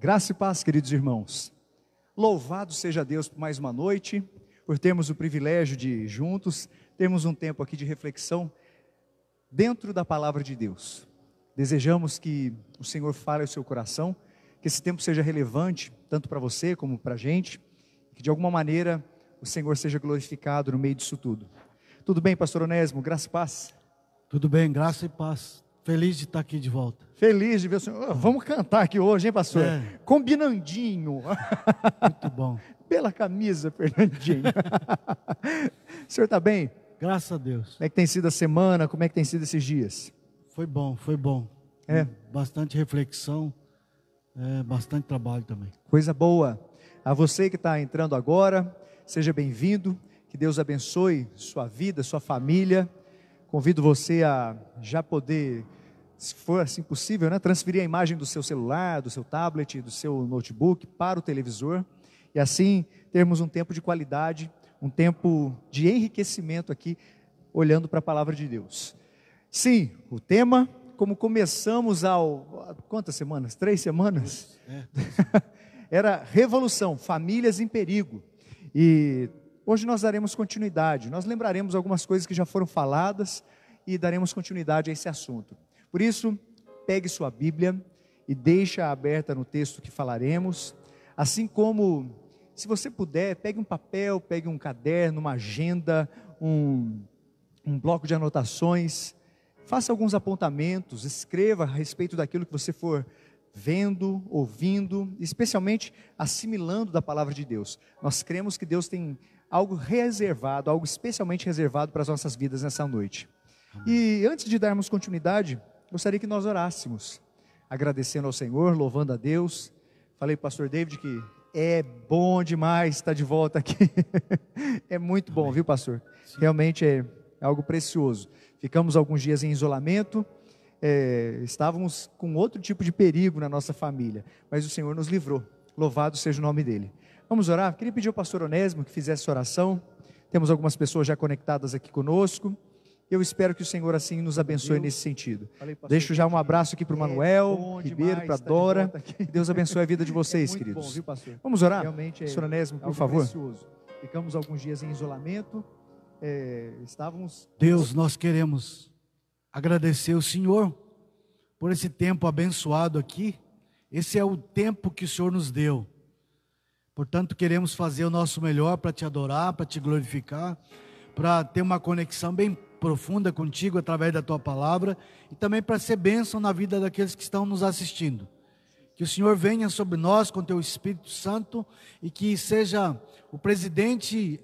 Graça e paz, queridos irmãos. Louvado seja Deus por mais uma noite, por termos o privilégio de juntos termos um tempo aqui de reflexão dentro da palavra de Deus. Desejamos que o Senhor fale ao seu coração, que esse tempo seja relevante, tanto para você como para a gente, que de alguma maneira o Senhor seja glorificado no meio disso tudo. Tudo bem, pastor Onésimo? Graça e paz? Tudo bem, graça e paz. Feliz de estar aqui de volta. Feliz de ver o senhor. Vamos cantar aqui hoje, hein, pastor? Combinandinho. Muito bom. Pela camisa, Fernandinho. O senhor está bem? Graças a Deus. Como é que tem sido a semana? Como é que tem sido esses dias? Foi bom, foi bom. Bastante reflexão, bastante trabalho também. Coisa boa. A você que está entrando agora, seja bem-vindo. Que Deus abençoe sua vida, sua família. Convido você a já poder, se for assim possível, transferir a imagem do seu celular, do seu tablet, do seu notebook para o televisor. E assim termos um tempo de qualidade, um tempo de enriquecimento aqui, olhando para a palavra de Deus. Sim, o tema, como começamos há quantas semanas? 3 semanas? Era Revolução, Famílias em Perigo. E hoje nós daremos continuidade, nós lembraremos algumas coisas que já foram faladas e daremos continuidade a esse assunto. Por isso, pegue sua Bíblia e deixe-a aberta no texto que falaremos, assim como, se você puder, pegue um papel, pegue um caderno, uma agenda, um bloco de anotações, faça alguns apontamentos, escreva a respeito daquilo que você for vendo, ouvindo, especialmente assimilando da palavra de Deus. Nós cremos que Deus tem algo reservado, algo especialmente reservado para as nossas vidas nessa noite. E antes de darmos continuidade, gostaria que nós orássemos, agradecendo ao Senhor, louvando a Deus. Falei para o pastor David que é bom demais estar de volta aqui. É muito bom, viu, pastor? Sim. Realmente é algo precioso. Ficamos alguns dias em isolamento, estávamos com outro tipo de perigo na nossa família, mas o Senhor nos livrou. Louvado seja o nome dele. Vamos orar? Queria pedir ao pastor Onésimo que fizesse essa oração. Temos algumas pessoas já conectadas aqui conosco. Eu espero que o Senhor assim nos abençoe nesse sentido. Deixo já um abraço aqui para o Manuel Ribeiro, para a Dora. Que Deus abençoe a vida de vocês, queridos. Bom, viu, pastor? Vamos orar? Realmente pastor Onésimo, por favor. Precioso. Ficamos alguns dias em isolamento. Deus, nós queremos agradecer o Senhor por esse tempo abençoado aqui. Esse é o tempo que o Senhor nos deu. Portanto, queremos fazer o nosso melhor para te adorar, para te glorificar, para ter uma conexão bem profunda contigo através da tua palavra e também para ser bênção na vida daqueles que estão nos assistindo. Que o Senhor venha sobre nós com teu Espírito Santo e que seja o presidente,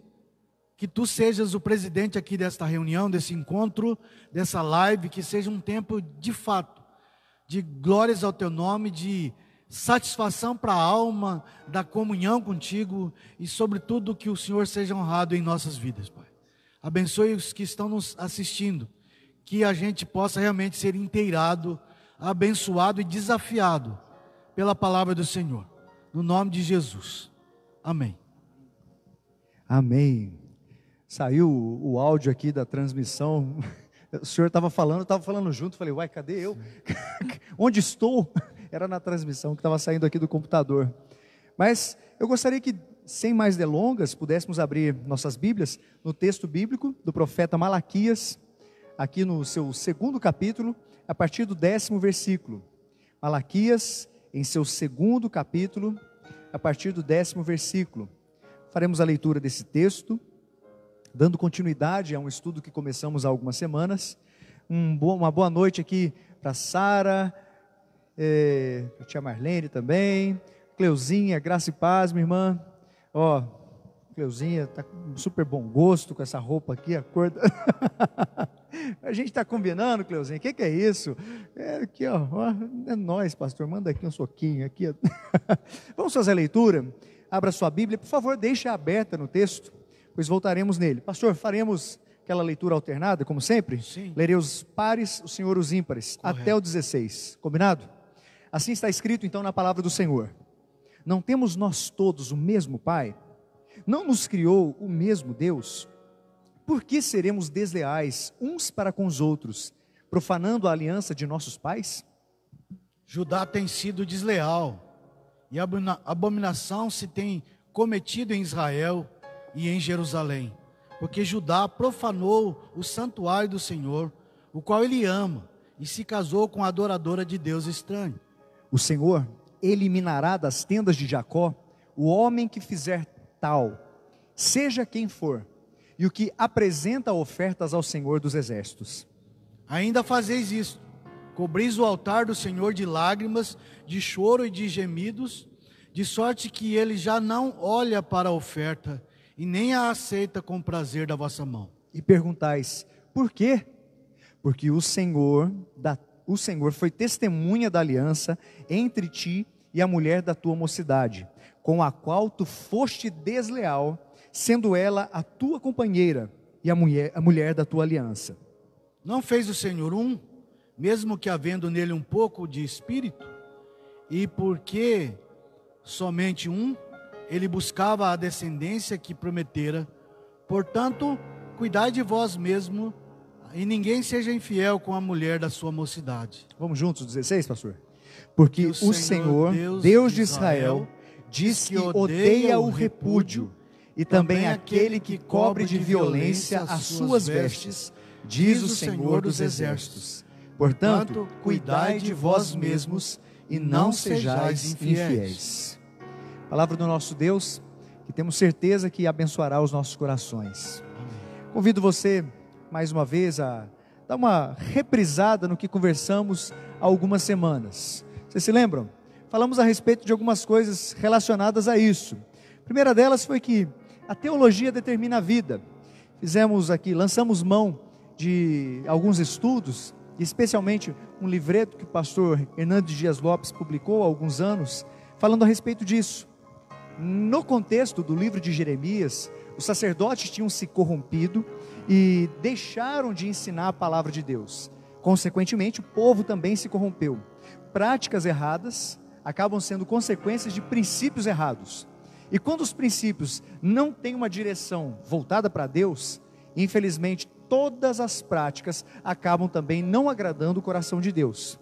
que tu sejas o presidente aqui desta reunião, desse encontro, dessa live, que seja um tempo de fato, de glórias ao teu nome, de satisfação para a alma, da comunhão contigo e sobretudo que o Senhor seja honrado em nossas vidas, Pai. Abençoe os que estão nos assistindo, que a gente possa realmente ser inteirado, abençoado e desafiado pela palavra do Senhor, no nome de Jesus, amém. Amém. Saiu o áudio aqui da transmissão, o senhor estava falando junto, falei, uai, cadê eu? Onde estou? Era na transmissão que estava saindo aqui do computador. Mas eu gostaria que, sem mais delongas, pudéssemos abrir nossas Bíblias no texto bíblico do profeta Malaquias, aqui no seu 2º capítulo, a partir do 10º versículo. Malaquias, em seu 2º capítulo, a partir do 10º versículo. Faremos a leitura desse texto, dando continuidade a um estudo que começamos há algumas semanas. Uma boa noite aqui para Sara, a tia Marlene também, Cleuzinha, graça e paz, minha irmã. Cleuzinha está com super bom gosto com essa roupa aqui, a cor. A gente está combinando, Cleuzinha, o que é isso? Aqui, é nóis, pastor, manda aqui um soquinho. Aqui. Vamos fazer a leitura? Abra sua Bíblia, por favor, deixe aberta no texto, pois voltaremos nele. Pastor, faremos aquela leitura alternada, como sempre? Sim. Lerei os pares, o Senhor os ímpares, correto, até o 16, combinado? Assim está escrito então na palavra do Senhor. Não temos nós todos o mesmo Pai? Não nos criou o mesmo Deus? Por que seremos desleais uns para com os outros, profanando a aliança de nossos pais? Judá tem sido desleal e abominação se tem cometido em Israel e em Jerusalém, porque Judá profanou o santuário do Senhor, o qual ele ama, e se casou com a adoradora de Deus estranho. O Senhor eliminará das tendas de Jacó o homem que fizer tal, seja quem for, e o que apresenta ofertas ao Senhor dos exércitos. Ainda fazeis isto: cobris o altar do Senhor de lágrimas, de choro e de gemidos, de sorte que ele já não olha para a oferta e nem a aceita com prazer da vossa mão. E perguntais: por quê? Porque o Senhor foi testemunha da aliança entre ti e a mulher da tua mocidade, com a qual tu foste desleal, sendo ela a tua companheira e a mulher da tua aliança. Não fez o Senhor mesmo que havendo nele um pouco de espírito? E porque somente ele buscava a descendência que prometera. Portanto, cuidai de vós mesmo, e ninguém seja infiel com a mulher da sua mocidade. Vamos juntos, 16, pastor? Porque o Senhor, Deus de Israel, diz que odeia o repúdio, e também aquele que cobre de violência as suas vestes, diz o Senhor dos exércitos. Portanto, cuidai de vós mesmos e não sejais infiéis. Palavra do nosso Deus, que temos certeza que abençoará os nossos corações. Convido você, mais uma vez, a dar uma reprisada no que conversamos há algumas semanas. Vocês se lembram? Falamos a respeito de algumas coisas relacionadas a isso. A primeira delas foi que a teologia determina a vida. Lançamos mão de alguns estudos, especialmente um livreto que o pastor Hernandes Dias Lopes publicou há alguns anos, falando a respeito disso. No contexto do livro de Jeremias, os sacerdotes tinham se corrompido e deixaram de ensinar a palavra de Deus. Consequentemente, o povo também se corrompeu. Práticas erradas acabam sendo consequências de princípios errados. E quando os princípios não têm uma direção voltada para Deus, infelizmente, todas as práticas acabam também não agradando o coração de Deus.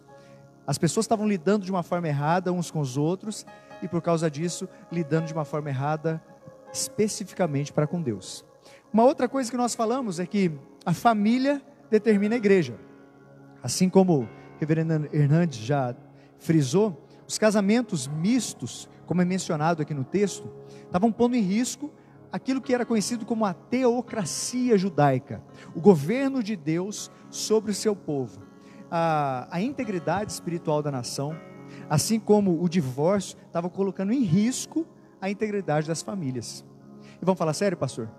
As pessoas estavam lidando de uma forma errada uns com os outros, e por causa disso, lidando de uma forma errada especificamente para com Deus. Uma outra coisa que nós falamos é que a família determina a igreja. Assim como o reverendo Hernandes já frisou, os casamentos mistos, como é mencionado aqui no texto, estavam pondo em risco aquilo que era conhecido como a teocracia judaica, o governo de Deus sobre o seu povo, a integridade espiritual da nação, assim como o divórcio estava colocando em risco a integridade das famílias. E vamos falar sério, pastor?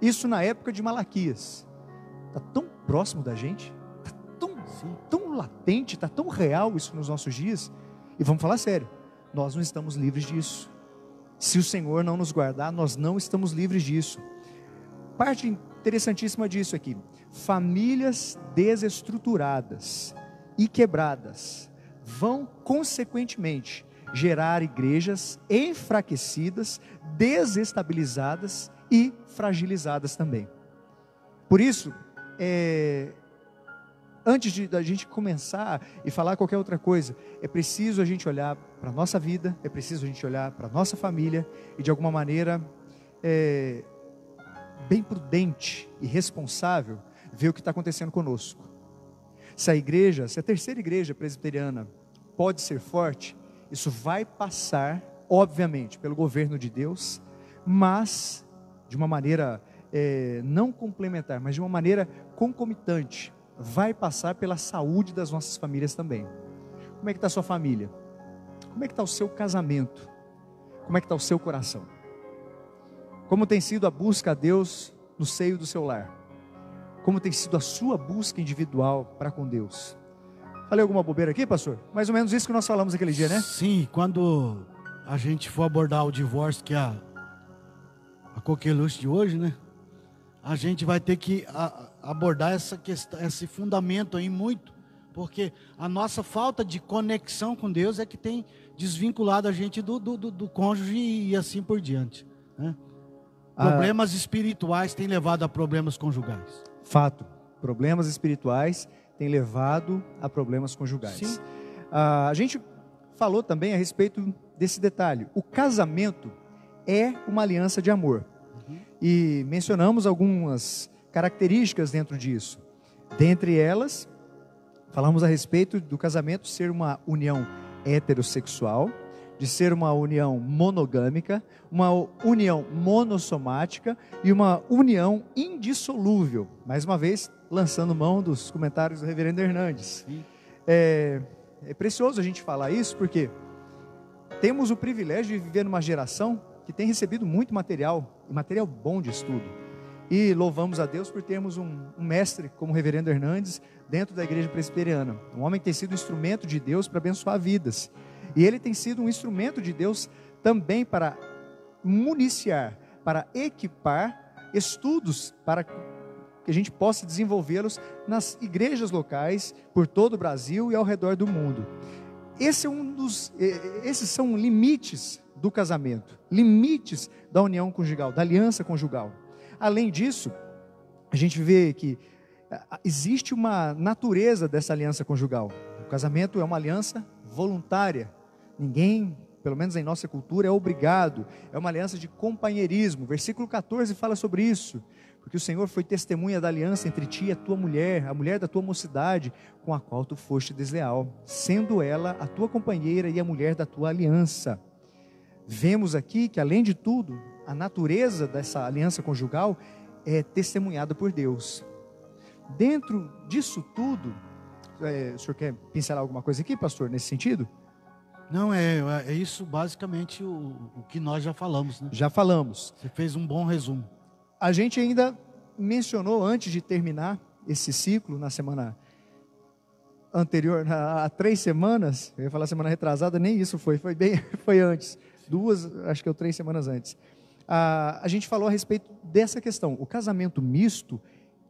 Isso na época de Malaquias, está tão próximo da gente, está tão latente, está tão real isso nos nossos dias. E vamos falar sério, nós não estamos livres disso. Se o Senhor não nos guardar, nós não estamos livres disso. Parte interessantíssima disso aqui: famílias desestruturadas e quebradas vão consequentemente gerar igrejas enfraquecidas, desestabilizadas e fragilizadas também. Por isso, antes da gente começar e falar qualquer outra coisa, é preciso a gente olhar para a nossa vida, é preciso a gente olhar para a nossa família e de alguma maneira, bem prudente e responsável, ver o que está acontecendo conosco. Se a terceira igreja presbiteriana pode ser forte, isso vai passar, obviamente, pelo governo de Deus, mas de uma maneira não complementar, mas de uma maneira concomitante, vai passar pela saúde das nossas famílias também. Como é que está a sua família? Como é que está o seu casamento? Como é que está o seu coração? Como tem sido a busca a Deus no seio do seu lar? Como tem sido a sua busca individual para com Deus? Falei alguma bobeira aqui, pastor? Mais ou menos isso que nós falamos aquele dia, né? Sim, quando a gente for abordar o divórcio, que é a coqueluche de hoje, né? A gente vai ter que abordar essa questão, esse fundamento aí muito, porque a nossa falta de conexão com Deus é que tem desvinculado a gente do cônjuge e assim por diante, né? Problemas espirituais têm levado a problemas conjugais. Fato, problemas espirituais têm levado a problemas conjugais. A gente falou também a respeito desse detalhe. O casamento é uma aliança de amor. E mencionamos algumas características dentro disso. Dentre elas, falamos a respeito do casamento ser uma união heterossexual, de ser uma união monogâmica, uma união monossomática e uma união indissolúvel. Mais uma vez, lançando mão dos comentários do reverendo Hernandes. É precioso a gente falar isso, porque temos o privilégio de viver numa geração que tem recebido muito material, e material bom de estudo. E louvamos a Deus por termos um mestre como o reverendo Hernandes dentro da igreja presbiteriana. Um homem que tem sido um instrumento de Deus para abençoar vidas. E ele tem sido um instrumento de Deus também para municiar, para equipar estudos, para que a gente possa desenvolvê-los nas igrejas locais, por todo o Brasil e ao redor do mundo. Esses são limites do casamento, limites da união conjugal, da aliança conjugal. Além disso, a gente vê que existe uma natureza dessa aliança conjugal. O casamento é uma aliança voluntária. Ninguém, pelo menos em nossa cultura, é obrigado. É uma aliança de companheirismo. Versículo 14 fala sobre isso. Porque o Senhor foi testemunha da aliança entre ti e a tua mulher, a mulher da tua mocidade, com a qual tu foste desleal, sendo ela a tua companheira e a mulher da tua aliança. Vemos aqui que, além de tudo, a natureza dessa aliança conjugal é testemunhada por Deus. Dentro disso tudo, o senhor quer pincelar alguma coisa aqui, pastor, nesse sentido? Não, é isso basicamente o que nós já falamos, né? Já falamos. Você fez um bom resumo. A gente ainda mencionou, antes de terminar esse ciclo, na semana anterior, há 3 semanas, eu ia falar semana retrasada, nem isso foi antes, 3 semanas antes. A gente falou a respeito dessa questão. O casamento misto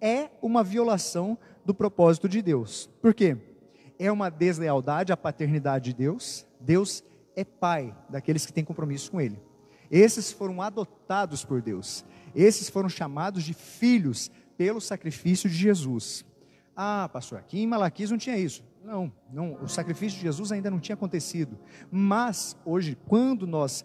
é uma violação do propósito de Deus. Por quê? É uma deslealdade à paternidade de Deus. Deus é pai daqueles que têm compromisso com Ele. Esses foram adotados por Deus. Esses foram chamados de filhos pelo sacrifício de Jesus. Ah, pastor, aqui em Malaquias não tinha isso. Não, o sacrifício de Jesus ainda não tinha acontecido. Mas hoje, quando nós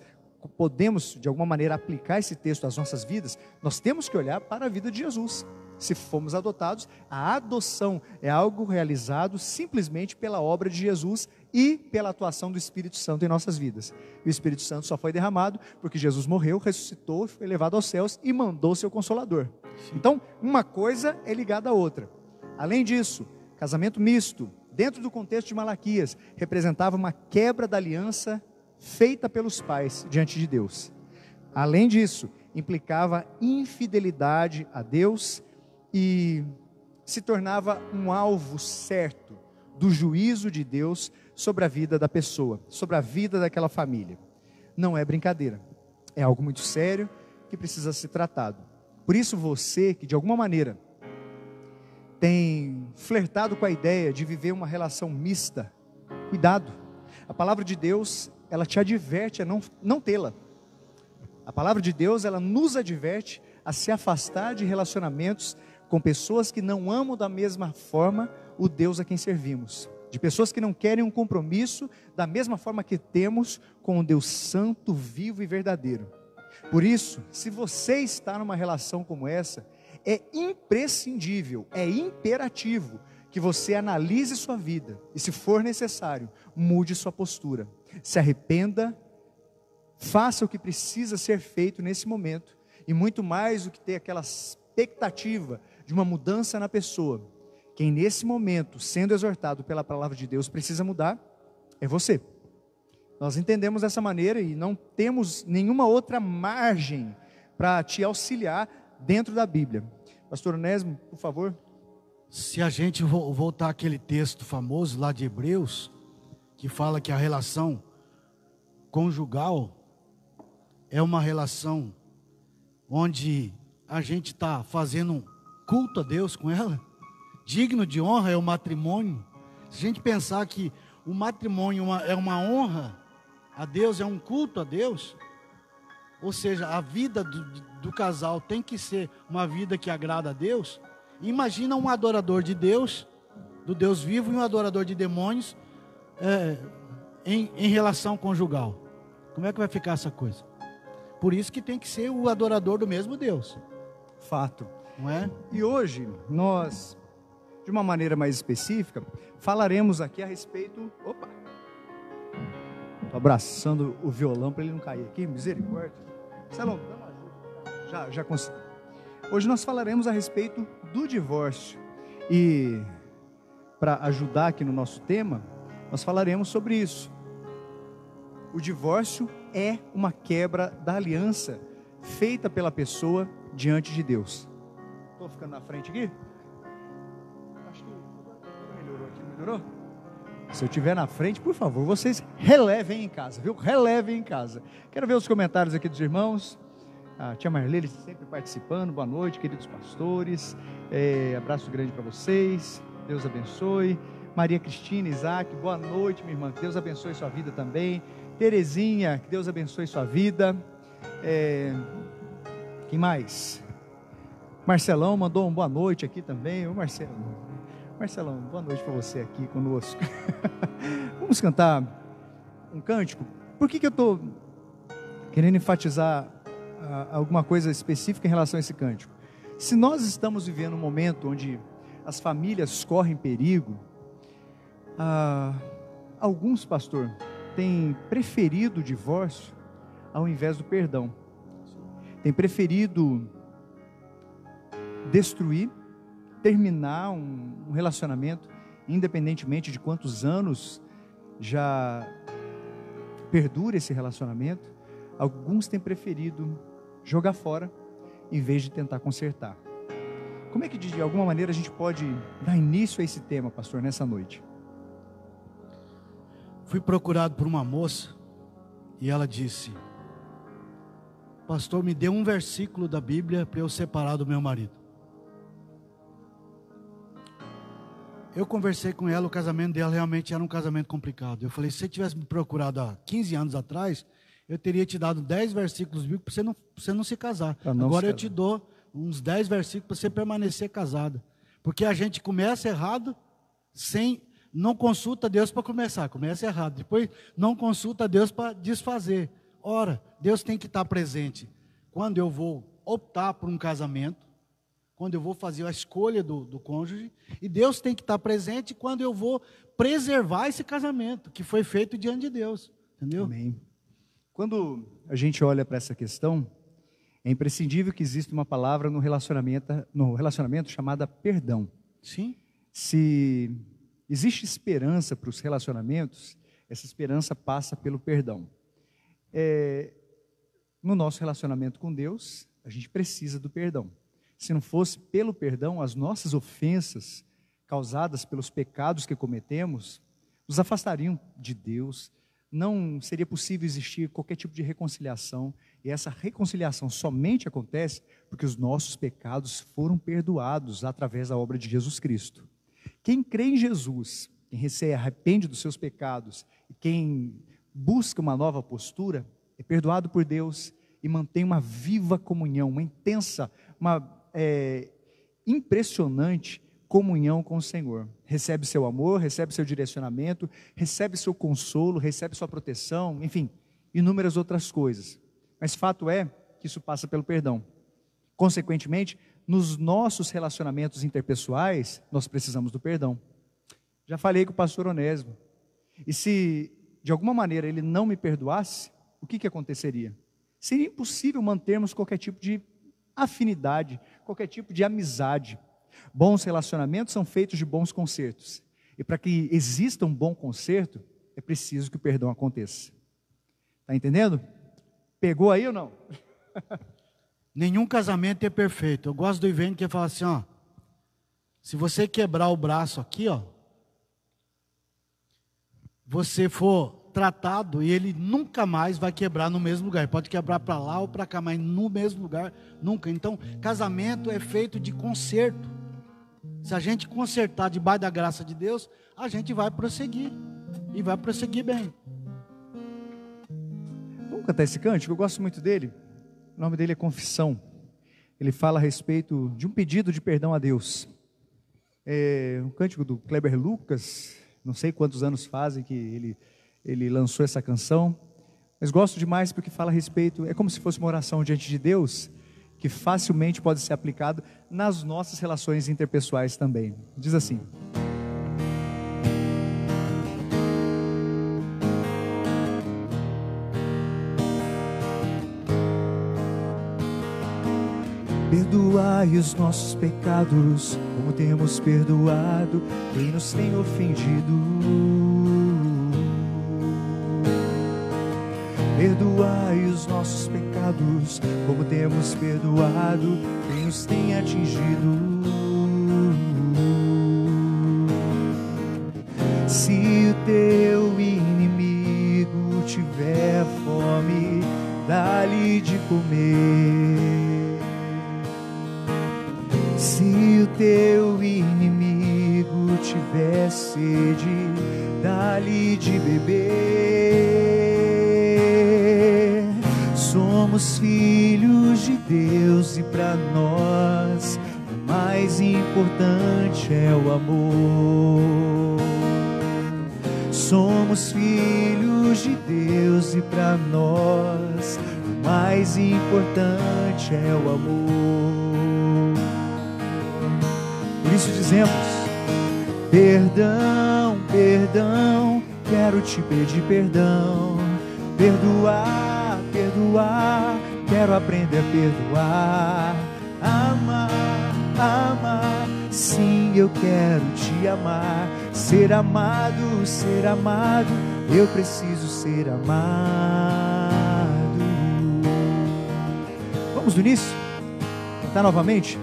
podemos de alguma maneira aplicar esse texto às nossas vidas, nós temos que olhar para a vida de Jesus. Se fomos adotados, a adoção é algo realizado simplesmente pela obra de Jesus e pela atuação do Espírito Santo em nossas vidas. E o Espírito Santo só foi derramado porque Jesus morreu, ressuscitou, foi levado aos céus e mandou seu Consolador. Sim. Então, uma coisa é ligada à outra. Além disso, casamento misto, dentro do contexto de Malaquias, representava uma quebra da aliança feita pelos pais diante de Deus. Além disso, implicava infidelidade a Deus e se tornava um alvo certo do juízo de Deus sobre a vida da pessoa, sobre a vida daquela família. Não é brincadeira, é algo muito sério que precisa ser tratado. Por isso você que de alguma maneira tem flertado com a ideia de viver uma relação mista, cuidado. A palavra de Deus, ela te adverte a não tê-la. A palavra de Deus, ela nos adverte a se afastar de relacionamentos com pessoas que não amam da mesma forma o Deus a quem servimos. De pessoas que não querem um compromisso da mesma forma que temos com o Deus santo, vivo e verdadeiro. Por isso, se você está numa relação como essa, é imprescindível, é imperativo que você analise sua vida e, se for necessário, mude sua postura. Se arrependa, faça o que precisa ser feito nesse momento, e muito mais do que ter aquela expectativa de uma mudança na pessoa. Quem nesse momento, sendo exortado pela palavra de Deus, precisa mudar, é você. Nós entendemos dessa maneira e não temos nenhuma outra margem para te auxiliar dentro da Bíblia. Pastor Onésimo, por favor. Se a gente voltar àquele texto famoso lá de Hebreus, que fala que a relação conjugal é uma relação onde a gente está fazendo um culto a Deus com ela, digno de honra é o matrimônio. Se a gente pensar que o matrimônio é uma honra a Deus, é um culto a Deus, ou seja, a vida do casal tem que ser uma vida que agrada a Deus. Imagina um adorador de Deus, do Deus vivo, e um adorador de demônios, em relação conjugal. Como é que vai ficar essa coisa? Por isso que tem que ser o adorador do mesmo Deus. Fato. Não é? E hoje nós, de uma maneira mais específica, falaremos aqui a respeito... Opa! Estou abraçando o violão para ele não cair aqui, misericórdia. Marcelão, dá uma ajuda. Já consegui. Hoje nós falaremos a respeito do divórcio. E para ajudar aqui no nosso tema, nós falaremos sobre isso. O divórcio é uma quebra da aliança feita pela pessoa diante de Deus. Estou ficando na frente aqui? Acho que melhorou aqui, melhorou? Se eu estiver na frente, por favor, vocês relevem em casa, viu? Relevem em casa. Quero ver os comentários aqui dos irmãos. A tia Marlene sempre participando. Boa noite, queridos pastores. Abraço grande para vocês. Deus abençoe. Maria Cristina, Isaac, boa noite, minha irmã. Que Deus abençoe sua vida também. Terezinha, que Deus abençoe sua vida. Quem mais? Marcelão mandou uma boa noite aqui também. Ô Marcelão, boa noite para você aqui conosco. Vamos cantar um cântico. Por que eu estou querendo enfatizar alguma coisa específica em relação a esse cântico? Se nós estamos vivendo um momento onde as famílias correm perigo, alguns, pastor, têm preferido o divórcio ao invés do perdão. Têm preferido destruir, terminar um relacionamento, independentemente de quantos anos já perdura esse relacionamento. Alguns têm preferido jogar fora, em vez de tentar consertar. Como é que de alguma maneira a gente pode dar início a esse tema, pastor, nessa noite? Fui procurado por uma moça e ela disse: pastor, me dê um versículo da Bíblia para eu separar do meu marido. Eu conversei com ela, o casamento dela realmente era um casamento complicado. Eu falei, se você tivesse me procurado há 15 anos atrás, eu teria te dado 10 versículos bíblicos para você não se casar. Agora eu te dou uns 10 versículos para você permanecer casada. Porque a gente começa errado, não consulta Deus para começar, começa errado. Depois não consulta Deus para desfazer. Ora, Deus tem que estar presente quando eu vou optar por um casamento, quando eu vou fazer a escolha do cônjuge, e Deus tem que estar presente quando eu vou preservar esse casamento, que foi feito diante de Deus, entendeu? Amém. Quando a gente olha para essa questão, é imprescindível que exista uma palavra no relacionamento chamada perdão. Sim. Se existe esperança para os relacionamentos, essa esperança passa pelo perdão. No nosso relacionamento com Deus, a gente precisa do perdão. Se não fosse pelo perdão, as nossas ofensas causadas pelos pecados que cometemos nos afastariam de Deus. Não seria possível existir qualquer tipo de reconciliação. E essa reconciliação somente acontece porque os nossos pecados foram perdoados através da obra de Jesus Cristo. Quem crê em Jesus, quem se arrepende dos seus pecados e quem busca uma nova postura, é perdoado por Deus e mantém uma viva comunhão, uma intensa, impressionante comunhão com o Senhor. Recebe seu amor, recebe seu direcionamento, recebe seu consolo, recebe sua proteção, enfim, inúmeras outras coisas. Mas fato é que isso passa pelo perdão. Consequentemente, nos nossos relacionamentos interpessoais, nós precisamos do perdão. Já falei com o pastor Onésimo. E se de alguma maneira ele não me perdoasse, o que aconteceria? Seria impossível mantermos qualquer tipo de afinidade, qualquer tipo de amizade. Bons relacionamentos são feitos de bons concertos. E para que exista um bom concerto, é preciso que o perdão aconteça. Está entendendo? Pegou aí ou não? Nenhum casamento é perfeito. Eu gosto do Ivene que fala assim, se você quebrar o braço aqui, você for tratado e ele nunca mais vai quebrar no mesmo lugar. Pode quebrar para lá ou para cá, mas no mesmo lugar, nunca. Então, casamento é feito de conserto. Se a gente consertar debaixo da graça de Deus, a gente vai prosseguir. E vai prosseguir bem. Vamos cantar esse cântico? Eu gosto muito dele. O nome dele é Confissão. Ele fala a respeito de um pedido de perdão a Deus. É um cântico do Kleber Lucas. Não sei quantos anos fazem que ele ele lançou essa canção, mas gosto demais porque fala a respeito, é como se fosse uma oração diante de Deus, que facilmente pode ser aplicado nas nossas relações interpessoais também. Diz assim: perdoai os nossos pecados, como temos perdoado quem nos tem ofendido. Perdoai os nossos pecados, como temos perdoado quem nos tem atingido. Se o teu inimigo tiver fome, dá-lhe de comer. Se o teu inimigo tiver sede, dá-lhe de beber. Somos filhos de Deus e para nós o mais importante é o amor. Somos filhos de Deus e para nós o mais importante é o amor. Por isso dizemos: perdão, perdão, quero te pedir perdão. Perdoar, perdoar, quero aprender a perdoar. Amar, amar, sim, eu quero te amar. Ser amado, eu preciso ser amado. Vamos do início? Cantar novamente?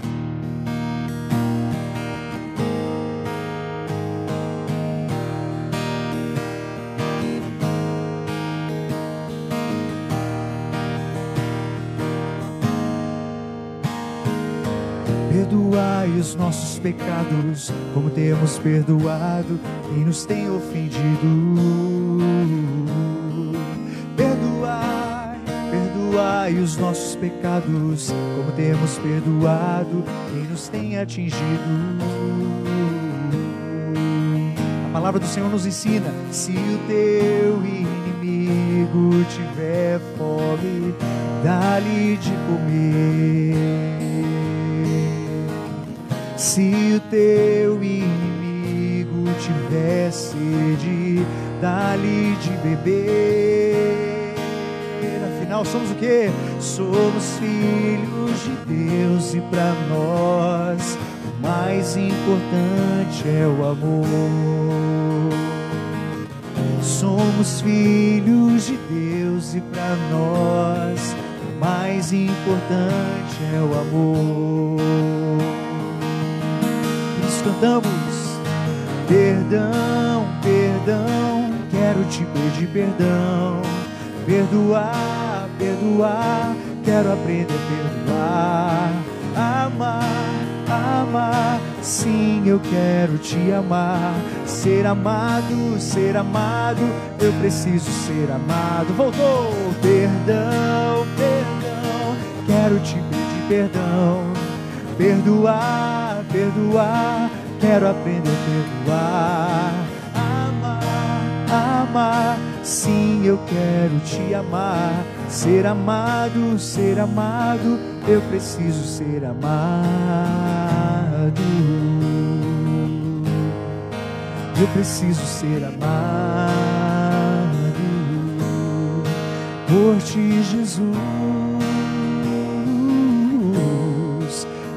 Perdoai os nossos pecados, como temos perdoado quem nos tem ofendido. Perdoai, perdoai os nossos pecados, como temos perdoado quem nos tem atingido. A palavra do Senhor nos ensina: se o teu inimigo tiver fome, dá-lhe de comer. Se o teu inimigo tiver sede, dá-lhe de beber. Afinal, somos o quê? Somos filhos de Deus e para nós o mais importante é o amor. Somos filhos de Deus e para nós o mais importante é o amor. Cantamos: perdão, perdão, quero te pedir perdão. Perdoar, perdoar, quero aprender a perdoar. Amar, amar, sim, eu quero te amar. Ser amado, eu preciso ser amado. Voltou! Perdão, perdão, quero te pedir perdão. Perdoar, perdoar, quero aprender a perdoar. Amar, amar, sim, eu quero te amar. Ser amado, eu preciso ser amado. Eu preciso ser amado por ti, Jesus.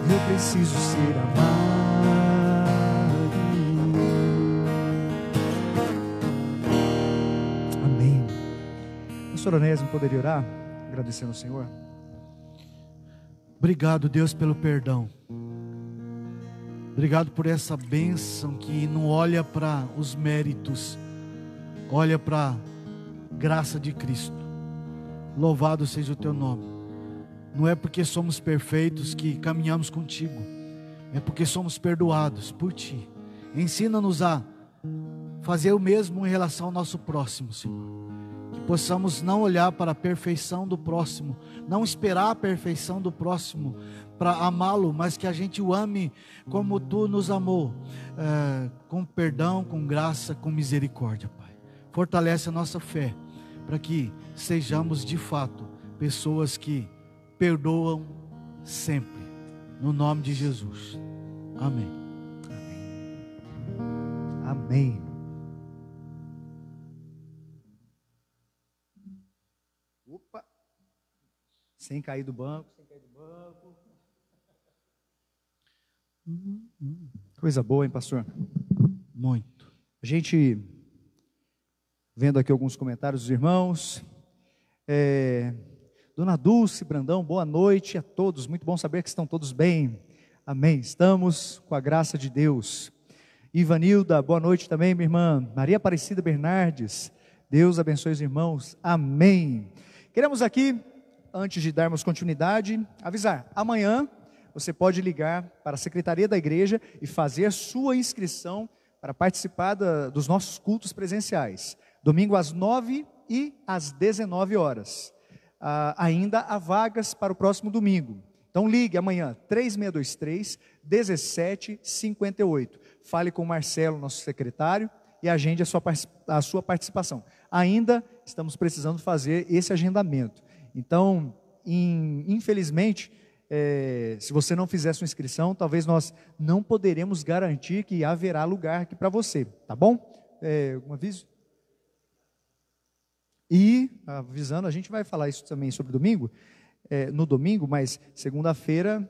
Eu preciso ser amado. Amém. Pastor Onésimo, poderia orar? Agradecendo ao Senhor. Obrigado, Deus, pelo perdão. Obrigado por essa bênção que não olha para os méritos, olha para a graça de Cristo. Louvado seja o teu nome. Não é porque somos perfeitos que caminhamos contigo, é porque somos perdoados por ti. Ensina-nos a fazer o mesmo em relação ao nosso próximo, Senhor. Que possamos não olhar para a perfeição do próximo, não esperar a perfeição do próximo para amá-lo, mas que a gente o ame como tu nos amou, com perdão, com graça, com misericórdia, Pai. fortalece a nossa fé, para que sejamos de fato pessoas que perdoam sempre, no nome de Jesus. Amém. Amém. Opa! Sem cair do banco, Coisa boa, hein, pastor? Muito. A gente, vendo aqui alguns comentários dos irmãos, Dona Dulce, Brandão, boa noite a todos, muito bom saber que estão todos bem, amém, estamos com a graça de Deus. Ivanilda, boa noite também, minha irmã. Maria Aparecida Bernardes, Deus abençoe os irmãos, amém. Queremos aqui, antes de darmos continuidade, avisar, amanhã você pode ligar para a Secretaria da Igreja e fazer sua inscrição para participar dos nossos cultos presenciais. Domingo às 9 e às 19 horas. Ainda há vagas para o próximo domingo. Então ligue amanhã, 3623-1758. Fale com o Marcelo, nosso secretário, e agende a sua participação. Ainda estamos precisando fazer esse agendamento. Então, infelizmente, se você não fizer sua inscrição, talvez nós não poderemos garantir que haverá lugar aqui para você, tá bom? Algum aviso? E, avisando, a gente vai falar isso também sobre domingo, no domingo, mas segunda-feira,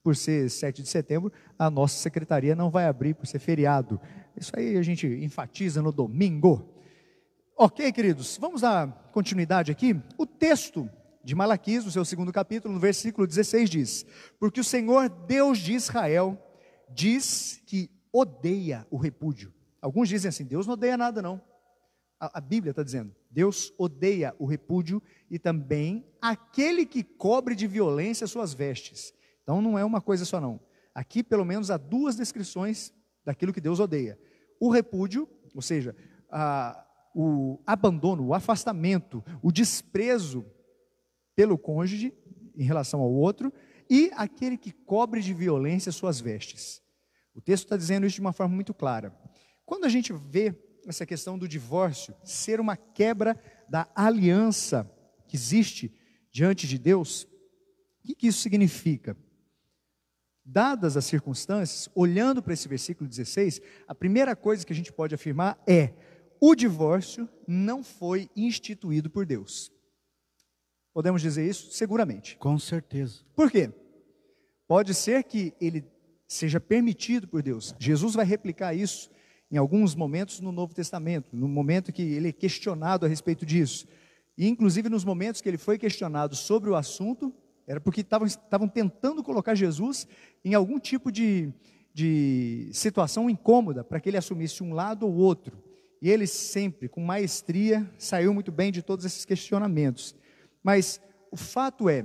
por ser 7 de setembro, a nossa secretaria não vai abrir por ser feriado. Isso aí a gente enfatiza no domingo. Ok, queridos, vamos dar continuidade aqui. O texto de Malaquias, no seu 2º capítulo, no versículo 16 diz: porque o Senhor Deus de Israel diz que odeia o repúdio. Alguns dizem assim, Deus não odeia nada não. A Bíblia está dizendo, Deus odeia o repúdio e também aquele que cobre de violência suas vestes. Então não é uma coisa só não. Aqui pelo menos há 2 descrições daquilo que Deus odeia. O repúdio, ou seja, o abandono, o afastamento, o desprezo pelo cônjuge em relação ao outro, e aquele que cobre de violência suas vestes. O texto está dizendo isso de uma forma muito clara. Quando a gente vê essa questão do divórcio ser uma quebra da aliança que existe diante de Deus, o que isso significa? Dadas as circunstâncias, olhando para esse versículo 16, a primeira coisa que a gente pode afirmar é: o divórcio não foi instituído por Deus. Podemos dizer isso? Seguramente. Com certeza. Por quê? Pode ser que ele seja permitido por Deus. Jesus vai replicar isso em alguns momentos no Novo Testamento, no momento que ele é questionado a respeito disso. E inclusive nos momentos que ele foi questionado sobre o assunto, era porque estavam tentando colocar Jesus em algum tipo de situação incômoda, para que ele assumisse um lado ou outro. E ele sempre, com maestria, saiu muito bem de todos esses questionamentos. Mas o fato é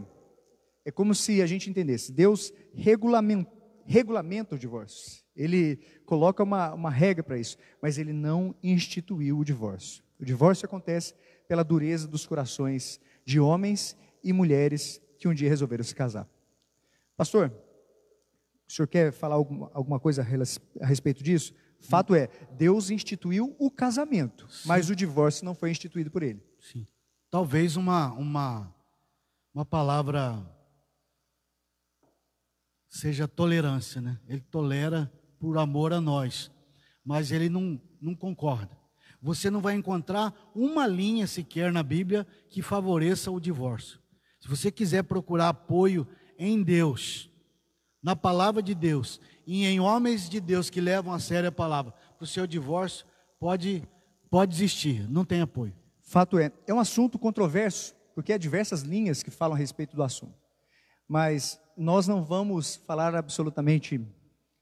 como se a gente entendesse, Deus regulamenta o divórcio. Ele coloca uma regra para isso, mas ele não instituiu o divórcio. O divórcio acontece pela dureza dos corações de homens e mulheres que um dia resolveram se casar. Pastor, o senhor quer falar alguma coisa a respeito disso? Fato é, Deus instituiu o casamento, sim, mas o divórcio não foi instituído por ele. Sim. Talvez uma palavra seja tolerância, né? Ele tolera por amor a nós, mas ele não concorda. Você não vai encontrar uma linha sequer na Bíblia que favoreça o divórcio. Se você quiser procurar apoio em Deus, na palavra de Deus e em homens de Deus que levam a sério a palavra, para o seu divórcio, pode existir, não tem apoio. Fato é um assunto controverso, porque há diversas linhas que falam a respeito do assunto. Mas nós não vamos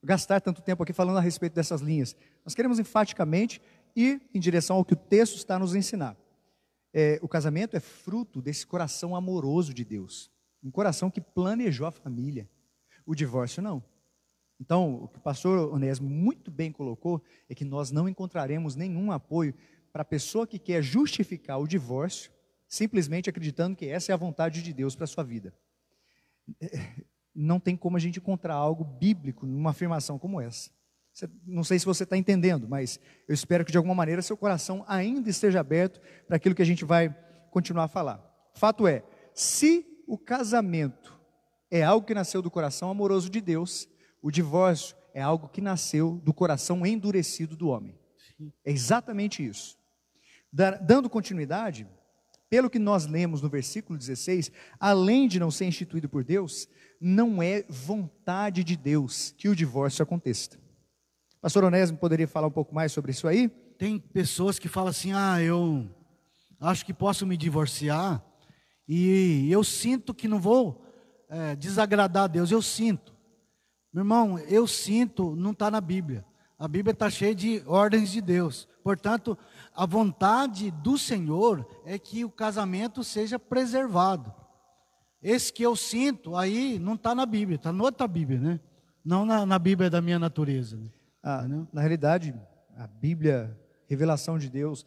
gastar tanto tempo aqui falando a respeito dessas linhas. Nós queremos enfaticamente ir em direção ao que o texto está nos ensinar. O casamento é fruto desse coração amoroso de Deus, um coração que planejou a família. O divórcio não. Então, o que o pastor Onésimo muito bem colocou é que nós não encontraremos nenhum apoio para a pessoa que quer justificar o divórcio, simplesmente acreditando que essa é a vontade de Deus para a sua vida. Não tem como a gente encontrar algo bíblico numa afirmação como essa. Não sei se você está entendendo, mas eu espero que de alguma maneira seu coração ainda esteja aberto para aquilo que a gente vai continuar a falar. Fato é, se o casamento é algo que nasceu do coração amoroso de Deus, o divórcio é algo que nasceu do coração endurecido do homem. Sim. É exatamente isso. Dando continuidade, pelo que nós lemos no versículo 16, além de não ser instituído por Deus, não é vontade de Deus que o divórcio aconteça. Pastor Onésimo poderia falar um pouco mais sobre isso aí? Tem pessoas que falam assim, eu acho que posso me divorciar e eu sinto que não vou desagradar a Deus, eu sinto. Meu irmão, eu sinto, não está na Bíblia. A Bíblia está cheia de ordens de Deus. Portanto, a vontade do Senhor é que o casamento seja preservado. Esse que eu sinto aí não está na Bíblia, está em outra Bíblia, né? Não na Bíblia da minha natureza. Né? Na realidade, a Bíblia, revelação de Deus,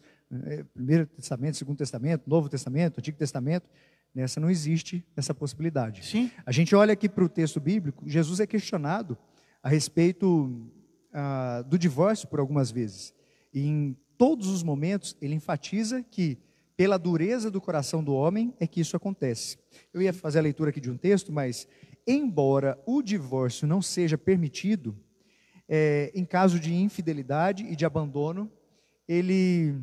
Primeiro Testamento, Segundo Testamento, Novo Testamento, Antigo Testamento, nessa não existe essa possibilidade. Sim. A gente olha aqui para o texto bíblico, Jesus é questionado a respeito do divórcio por algumas vezes. E em todos os momentos ele enfatiza que pela dureza do coração do homem é que isso acontece. Eu ia fazer a leitura aqui de um texto, mas embora o divórcio não seja permitido, em caso de infidelidade e de abandono, ele,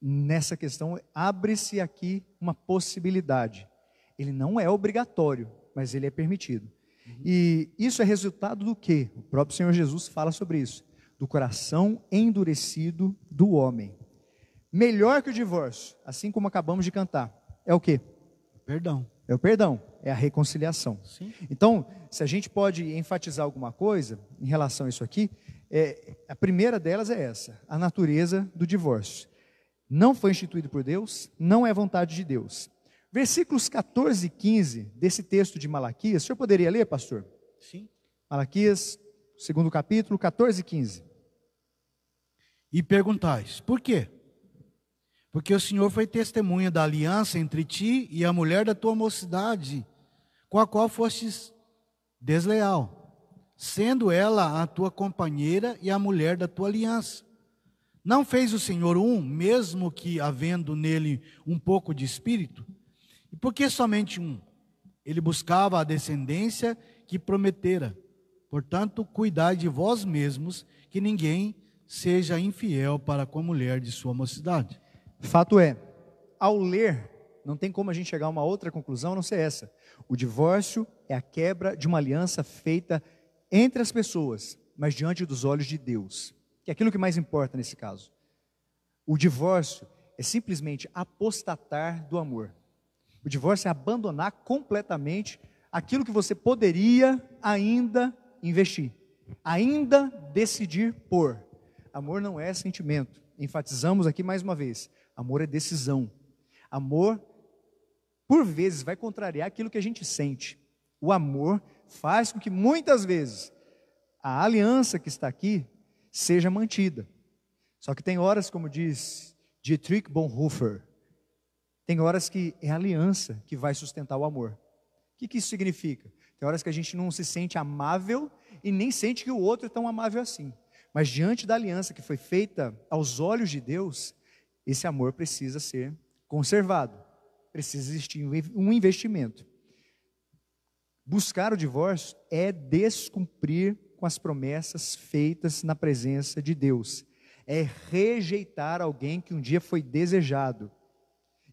nessa questão, abre-se aqui uma possibilidade. Ele não é obrigatório, mas ele é permitido. E isso é resultado do quê? O próprio Senhor Jesus fala sobre isso. Do coração endurecido do homem. Melhor que o divórcio, assim como acabamos de cantar, é o quê? Perdão. É o perdão, é a reconciliação. Sim. Então, se a gente pode enfatizar alguma coisa em relação a isso aqui, a primeira delas é essa, a natureza do divórcio. Não foi instituído por Deus, não é vontade de Deus. Versículos 14 e 15 desse texto de Malaquias, o senhor poderia ler, pastor? Sim. Malaquias, segundo capítulo, 14 e 15. E perguntais, por quê? Porque o Senhor foi testemunha da aliança entre ti e a mulher da tua mocidade, com a qual fostes desleal, sendo ela a tua companheira e a mulher da tua aliança. Não fez o Senhor mesmo que havendo nele um pouco de espírito? E por que somente um? Ele buscava a descendência que prometera. Portanto, cuidai de vós mesmos, que ninguém seja infiel para com a mulher de sua mocidade. Fato é, ao ler, não tem como a gente chegar a uma outra conclusão, a não ser essa. O divórcio é a quebra de uma aliança feita entre as pessoas, mas diante dos olhos de Deus, que é aquilo que mais importa nesse caso. O divórcio é simplesmente apostatar do amor. O divórcio é abandonar completamente aquilo que você poderia ainda investir, ainda decidir por. Amor não é sentimento. Enfatizamos aqui mais uma vez. Amor é decisão. Amor, por vezes, vai contrariar aquilo que a gente sente. O amor faz com que muitas vezes a aliança que está aqui seja mantida. Só que tem horas, como diz Dietrich Bonhoeffer, tem horas que é a aliança que vai sustentar o amor. O que isso significa? Tem horas que a gente não se sente amável e nem sente que o outro é tão amável assim. Mas diante da aliança que foi feita aos olhos de Deus, esse amor precisa ser conservado. Precisa existir um investimento. Buscar o divórcio é descumprir com as promessas feitas na presença de Deus. É rejeitar alguém que um dia foi desejado.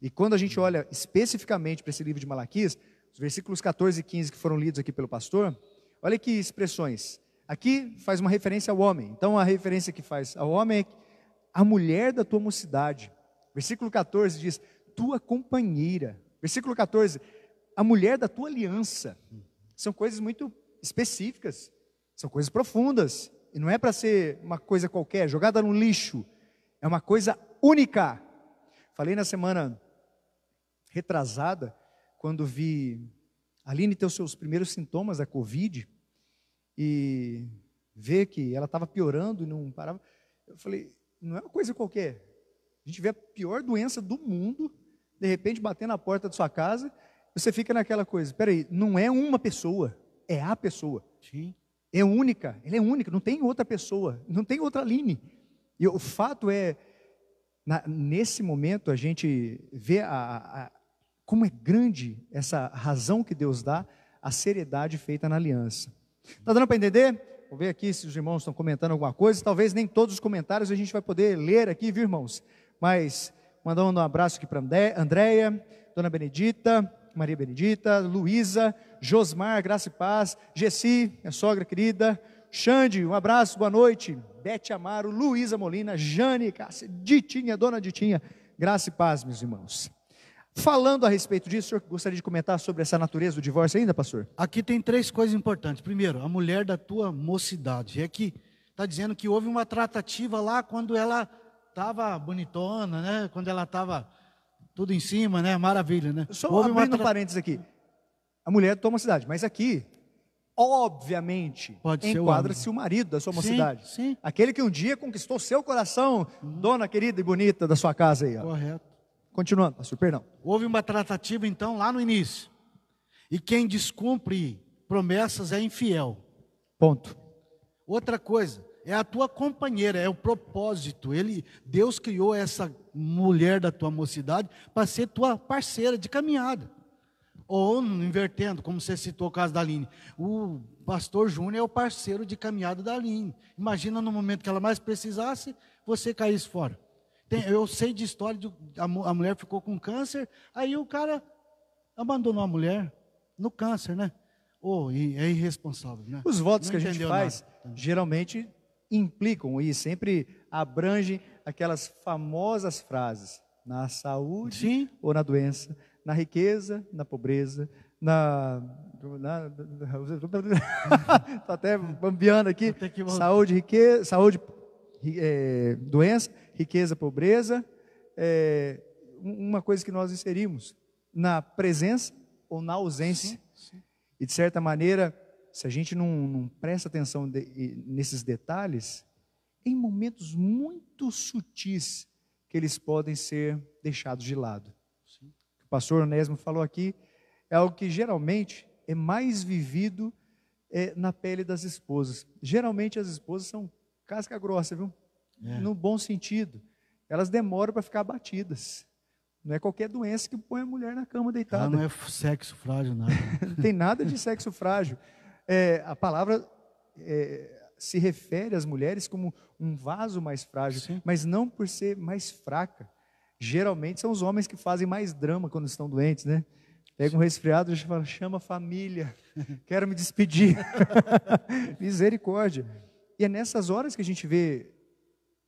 E quando a gente olha especificamente para esse livro de Malaquias, os versículos 14 e 15 que foram lidos aqui pelo pastor, olha que expressões. Aqui faz uma referência ao homem. Então a referência que faz ao homem é a mulher da tua mocidade. Versículo 14 diz, tua companheira. Versículo 14, a mulher da tua aliança. São coisas muito específicas, são coisas profundas. E não é para ser uma coisa qualquer, jogada no lixo. É uma coisa única. Falei na semana retrasada, quando vi a Aline ter os seus primeiros sintomas da Covid, e ver que ela estava piorando e não parava. Eu falei, não é uma coisa qualquer. A gente vê a pior doença do mundo, de repente bater na porta da sua casa, você fica naquela coisa, espera aí, não é uma pessoa, é a pessoa. Sim. é única, ela é única, não tem outra pessoa, não tem outra Aline. E o fato é, nesse momento a gente vê como é grande essa razão que Deus dá, a seriedade feita na aliança. Está dando para entender? Vou ver aqui se os irmãos estão comentando alguma coisa. Talvez nem todos os comentários a gente vai poder ler aqui, viu, irmãos? Mas mandando um abraço aqui para Andréia, Dona Benedita, Maria Benedita, Luísa, Josmar, graça e paz, Gessi, minha sogra querida, Xande, um abraço, boa noite, Bete Amaro, Luísa Molina, Jane, Cássia, Ditinha, Dona Ditinha, graça e paz, meus irmãos. Falando a respeito disso, o senhor gostaria de comentar sobre essa natureza do divórcio ainda, pastor? Aqui tem 3 coisas importantes. Primeiro, a mulher da tua mocidade. É que está dizendo que houve uma tratativa lá quando ela estava bonitona, né? Quando ela estava tudo em cima, né? Maravilha, né? Só houve abrindo um parênteses aqui. A mulher da tua mocidade, mas aqui, obviamente, enquadra-se o marido da sua mocidade. Sim. Aquele que um dia conquistou seu coração, dona querida e bonita da sua casa aí. Ó. Correto. Continuando, pastor, perdão. Houve uma tratativa, então, lá no início. E quem descumpre promessas é infiel. Ponto. Outra coisa, é a tua companheira, é o propósito. Deus criou essa mulher da tua mocidade para ser tua parceira de caminhada. Ou, invertendo, como você citou o caso da Aline, o pastor Júnior é o parceiro de caminhada da Aline. Imagina no momento que ela mais precisasse, você caísse fora. Eu sei de história, a mulher ficou com câncer, aí o cara abandonou a mulher no câncer, né? E é irresponsável, né? Os votos Não que a gente faz, geralmente implicam e sempre abrangem aquelas famosas frases, na saúde Sim. ou na doença, na riqueza, na pobreza, tô até bambeando aqui, saúde, riqueza, doença, riqueza, pobreza, uma coisa que nós inserimos, na presença ou na ausência. Sim. E de certa maneira, se a gente não presta atenção nesses detalhes, em momentos muito sutis que eles podem ser deixados de lado. Sim. O pastor Onésimo falou aqui, é algo que geralmente é mais vivido na pele das esposas. Geralmente as esposas são casca grossa, viu? No bom sentido. Elas demoram para ficar abatidas. Não é qualquer doença que põe a mulher na cama deitada. Não é sexo frágil, nada. Não tem nada de sexo frágil. A palavra se refere às mulheres como um vaso mais frágil, Sim. mas não por ser mais fraca. Geralmente são os homens que fazem mais drama quando estão doentes, né? Pega um resfriado e fala, chama a família, quero me despedir. Misericórdia. E é nessas horas que a gente vê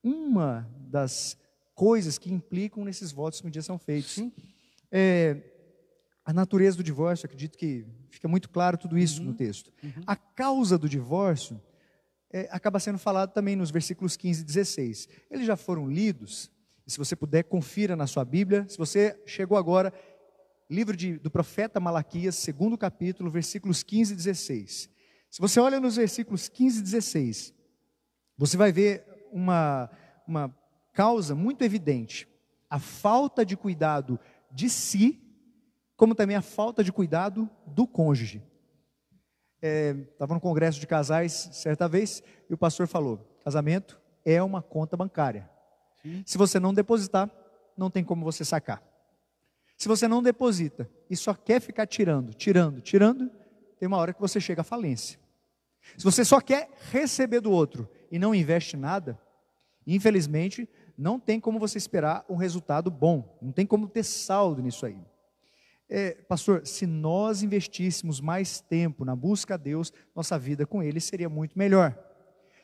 uma das coisas que implicam nesses votos que um dia são feitos. Sim. A natureza do divórcio, acredito que fica muito claro tudo isso no texto. A causa do divórcio acaba sendo falado também nos versículos 15 e 16. Eles já foram lidos, e se você puder, confira na sua Bíblia. Se você chegou agora, livro do profeta Malaquias, 2º capítulo, versículos 15 e 16. Se você olha nos versículos 15 e 16, você vai ver uma causa muito evidente, a falta de cuidado de si, como também a falta de cuidado do cônjuge. Estava no congresso de casais certa vez, e o pastor falou, casamento é uma conta bancária. Sim. Se você não depositar, não tem como você sacar. Se você não deposita e só quer ficar tirando, tem uma hora que você chega à falência. Se você só quer receber do outro e não investe nada, infelizmente, não tem como você esperar um resultado bom, não tem como ter saldo nisso aí. Pastor, se nós investíssemos mais tempo na busca a Deus, nossa vida com Ele seria muito melhor.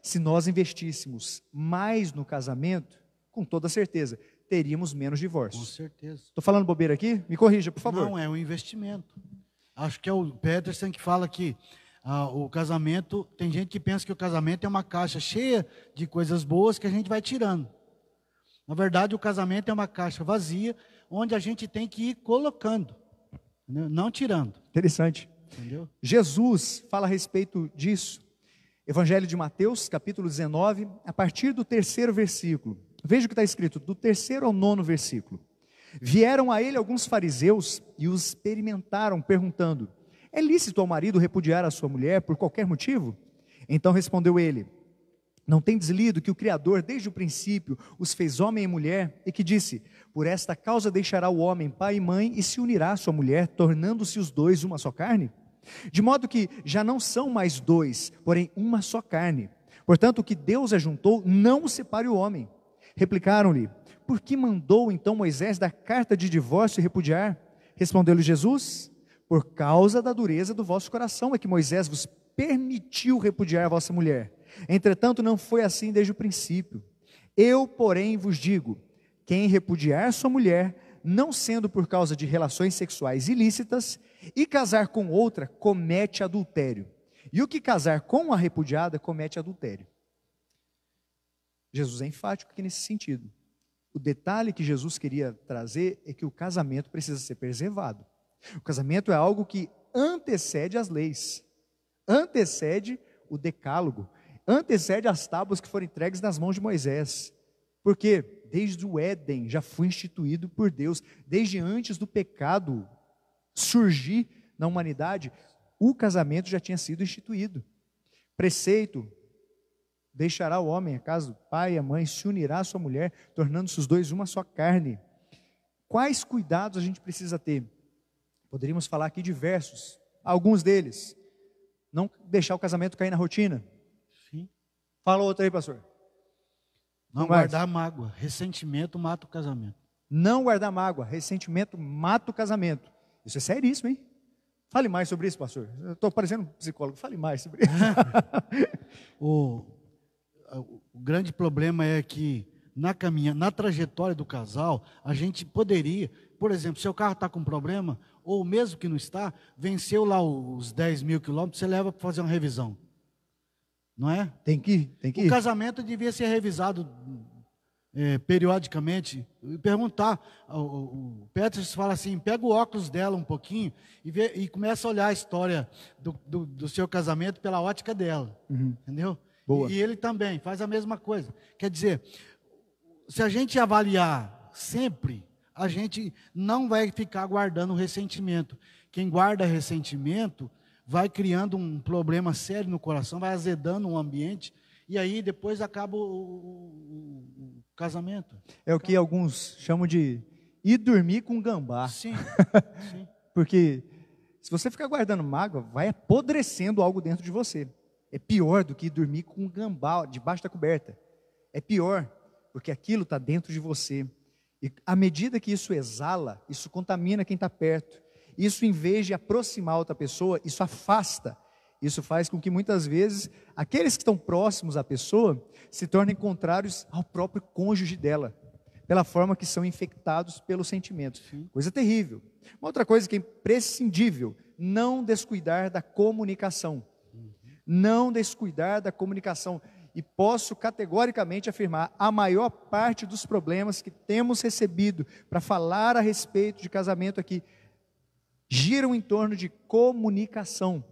Se nós investíssemos mais no casamento, com toda certeza, teríamos menos divórcios. Com certeza. Estou falando bobeira aqui? Me corrija, por favor. Não, é um investimento. Acho que é o Peterson que fala que o casamento, tem gente que pensa que o casamento é uma caixa cheia de coisas boas que a gente vai tirando. Na verdade, o casamento é uma caixa vazia, onde a gente tem que ir colocando, entendeu? Não tirando. Interessante. Entendeu? Jesus fala a respeito disso. Evangelho de Mateus, capítulo 19, a partir do 3º versículo. Veja o que está escrito, do 3º ao 9º versículo. Vieram a ele alguns fariseus e os experimentaram, perguntando, é lícito ao marido repudiar a sua mulher por qualquer motivo? Então respondeu ele: não tendes lido que o Criador, desde o princípio, os fez homem e mulher, e que disse: por esta causa deixará o homem pai e mãe, e se unirá à sua mulher, tornando-se os dois uma só carne? De modo que já não são mais dois, porém uma só carne. Portanto, o que Deus ajuntou, não o separe o homem. Replicaram-lhe: por que mandou então Moisés dar carta de divórcio e repudiar? Respondeu-lhe Jesus: por causa da dureza do vosso coração é que Moisés vos permitiu repudiar a vossa mulher. Entretanto, não foi assim desde o princípio. Eu, porém, vos digo: quem repudiar sua mulher, não sendo por causa de relações sexuais ilícitas, e casar com outra, comete adultério. E o que casar com a repudiada, comete adultério. Jesus é enfático aqui nesse sentido. O detalhe que Jesus queria trazer é que o casamento precisa ser preservado. O casamento é algo que antecede as leis, antecede o decálogo, antecede as tábuas que foram entregues nas mãos de Moisés. Porque desde o Éden já foi instituído por Deus, desde antes do pecado surgir na humanidade, o casamento já tinha sido instituído. Preceito: deixará o homem a casa do pai e a mãe, se unirá à sua mulher, tornando-se os dois uma só carne. Quais cuidados a gente precisa ter? Poderíamos falar aqui diversos, alguns deles: não deixar o casamento cair na rotina. Sim. Fala outro aí, pastor. Não guardar mágoa. Ressentimento mata o casamento. Não guardar mágoa. Ressentimento mata o casamento. Isso é seríssimo, hein? Fale mais sobre isso, pastor. Eu estou parecendo um psicólogo. Fale mais sobre isso. O grande problema é que na trajetória do casal, a gente poderia, por exemplo, seu carro está com problema, ou mesmo que não está, venceu lá os 10.000 quilômetros, você leva para fazer uma revisão. Não é? Tem que ir. O casamento devia ser revisado periodicamente. E perguntar, o Petros fala assim: pega o óculos dela um pouquinho e começa a olhar a história do seu casamento pela ótica dela. Entendeu? Boa. E ele também faz a mesma coisa. Quer dizer, se a gente avaliar sempre, a gente não vai ficar guardando ressentimento. Quem guarda ressentimento vai criando um problema sério no coração, vai azedando o ambiente, e aí depois acaba o casamento. É o que alguns chamam de ir dormir com gambá. Sim, sim. Porque se você ficar guardando mágoa, vai apodrecendo algo dentro de você. É pior do que ir dormir com um gambá debaixo da coberta. É pior, porque aquilo está dentro de você. E à medida que isso exala, isso contamina quem está perto. Isso, em vez de aproximar outra pessoa, isso afasta. Isso faz com que muitas vezes aqueles que estão próximos à pessoa se tornem contrários ao próprio cônjuge dela, pela forma que são infectados pelos sentimentos. Coisa terrível. Uma outra coisa que é imprescindível: não descuidar da comunicação. Não descuidar da comunicação. E posso categoricamente afirmar: a maior parte dos problemas que temos recebido para falar a respeito de casamento aqui giram em torno de comunicação.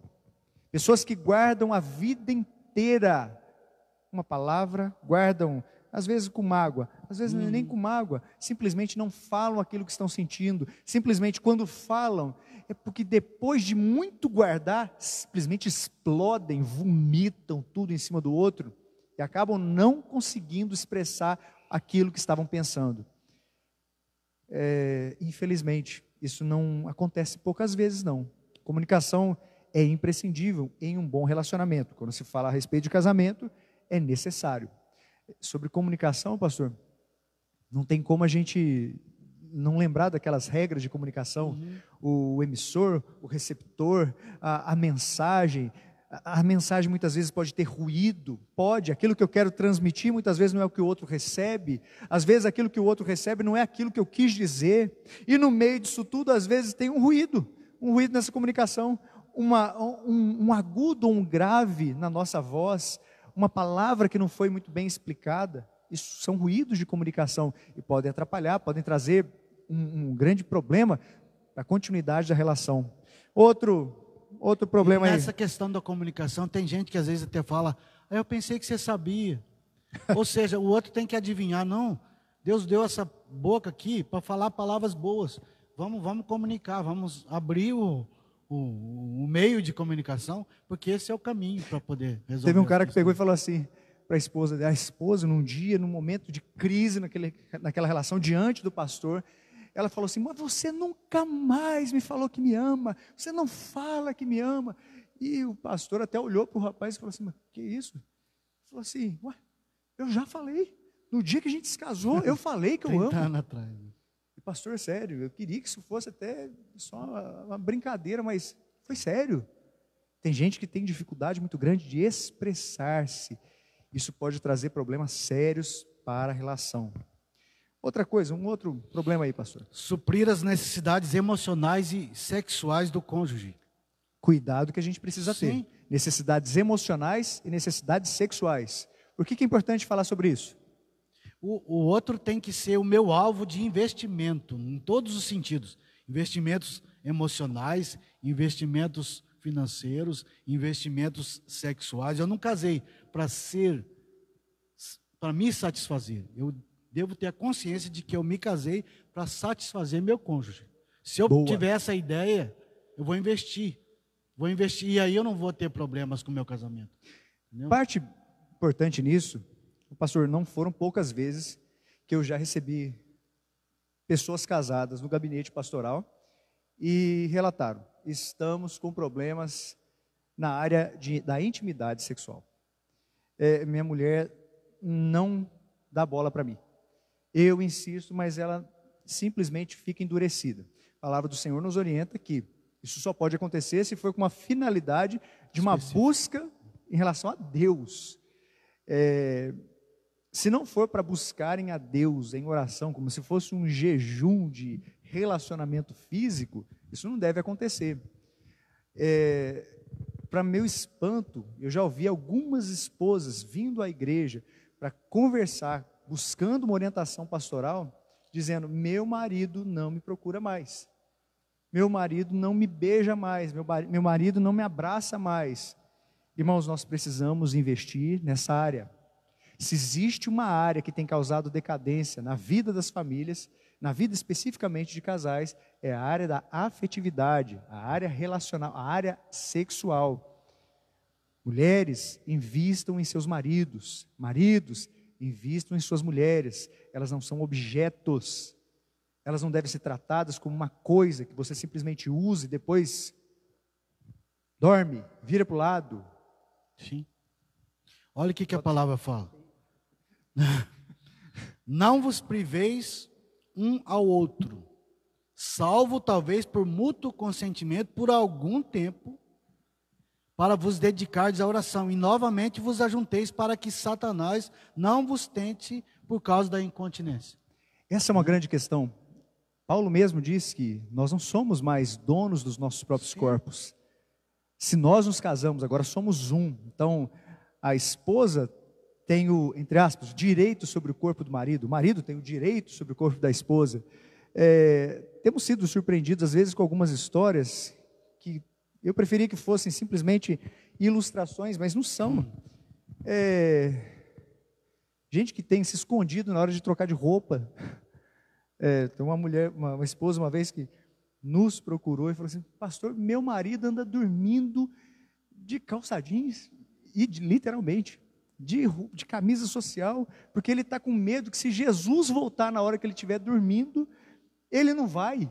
Pessoas que guardam a vida inteira uma palavra, guardam, às vezes com mágoa, às vezes nem com mágoa, simplesmente não falam aquilo que estão sentindo, simplesmente quando falam, é porque depois de muito guardar, simplesmente explodem, vomitam tudo em cima do outro, e acabam não conseguindo expressar aquilo que estavam pensando. Infelizmente, isso não acontece poucas vezes, não. Comunicação é imprescindível em um bom relacionamento. Quando se fala a respeito de casamento, é necessário. Sobre comunicação, pastor, não tem como a gente não lembrar daquelas regras de comunicação. O emissor, o receptor, a mensagem. A mensagem muitas vezes pode ter ruído, aquilo que eu quero transmitir muitas vezes não é o que o outro recebe, às vezes aquilo que o outro recebe não é aquilo que eu quis dizer, e no meio disso tudo às vezes tem um ruído nessa comunicação, um agudo ou um grave na nossa voz, uma palavra que não foi muito bem explicada. Isso são ruídos de comunicação e podem atrapalhar, podem trazer um grande problema para a continuidade da relação. Outro problema aí. Nessa questão da comunicação, tem gente que às vezes até fala: eu pensei que você sabia. Ou seja, o outro tem que adivinhar. Não, Deus deu essa boca aqui para falar palavras boas. Vamos comunicar, vamos abrir o meio de comunicação, porque esse é o caminho para poder resolver. Teve um cara que questões. pegou e falou assim para a esposa, num dia, num momento de crise naquela relação diante do pastor, ela falou assim: mas você nunca mais me falou que me ama, você não fala que me ama. E o pastor até olhou para o rapaz e falou assim: mas que isso? Ele falou assim: ué, eu já falei, no dia que a gente se casou, eu falei que eu 30 amo. anos atrás. E pastor, sério, eu queria que isso fosse até só uma brincadeira, mas foi sério. Tem gente que tem dificuldade muito grande de expressar-se. Isso pode trazer problemas sérios para a relação. Outra coisa, um outro problema aí, pastor. Suprir as necessidades emocionais e sexuais do cônjuge. Cuidado que a gente precisa Sim. ter. Necessidades emocionais e necessidades sexuais. Por que é importante falar sobre isso? O outro tem que ser o meu alvo de investimento, em todos os sentidos. Investimentos emocionais, investimentos financeiros, investimentos sexuais. Eu não casei para me satisfazer. Eu devo ter a consciência de que eu me casei para satisfazer meu cônjuge. Se eu tiver essa ideia, eu vou investir. E aí eu não vou ter problemas com o meu casamento. Entendeu? Parte importante nisso, pastor, não foram poucas vezes que eu já recebi pessoas casadas no gabinete pastoral e relataram: estamos com problemas na área da intimidade sexual. Minha mulher não dá bola para mim. Eu insisto, mas ela simplesmente fica endurecida. A palavra do Senhor nos orienta que isso só pode acontecer se for com uma finalidade de uma busca em relação a Deus. Se não for para buscarem a Deus em oração, como se fosse um jejum de relacionamento físico, isso não deve acontecer. Para meu espanto, eu já ouvi algumas esposas vindo à igreja para conversar, buscando uma orientação pastoral, dizendo: meu marido não me procura mais, meu marido não me beija mais, meu marido não me abraça mais. Irmãos, nós precisamos investir nessa área. Se existe uma área que tem causado decadência na vida das famílias, na vida especificamente de casais, é a área da afetividade, a área relacional, a área sexual. Mulheres, invistam em seus maridos. Maridos, invistam em suas mulheres. Elas não são objetos. Elas não devem ser tratadas como uma coisa que você simplesmente usa e depois dorme, vira para o lado. Sim. Olha o que a palavra fala. Não vos priveis um ao outro, salvo talvez por mútuo consentimento por algum tempo, para vos dedicardes à oração, e novamente vos ajunteis para que Satanás não vos tente por causa da incontinência. Essa é uma grande questão. Paulo mesmo diz que nós não somos mais donos dos nossos próprios corpos. Se nós nos casamos, agora somos um. Então, a esposa tem o, entre aspas, direito sobre o corpo do marido. O marido tem o direito sobre o corpo da esposa. Temos sido surpreendidos, às vezes, com algumas histórias que eu preferia que fossem simplesmente ilustrações, mas não são. Gente que tem se escondido na hora de trocar de roupa. Tem uma esposa uma vez que nos procurou e falou assim: pastor, meu marido anda dormindo de calça jeans, e literalmente, de camisa social, porque ele está com medo que se Jesus voltar na hora que ele estiver dormindo, ele não vai.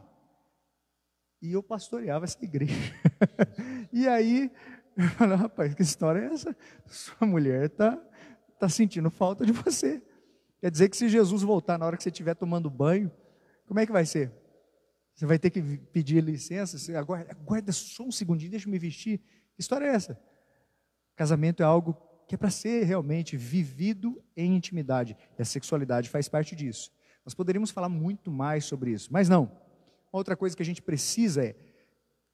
E eu pastoreava essa igreja. E aí, eu falei: rapaz, que história é essa? Sua mulher está sentindo falta de você. Quer dizer que se Jesus voltar na hora que você estiver tomando banho, como é que vai ser? Você vai ter que pedir licença? Você aguarda só um segundinho, deixa eu me vestir. Que história é essa? Casamento é algo que é para ser realmente vivido em intimidade. E a sexualidade faz parte disso. Nós poderíamos falar muito mais sobre isso, mas não. Outra coisa que a gente precisa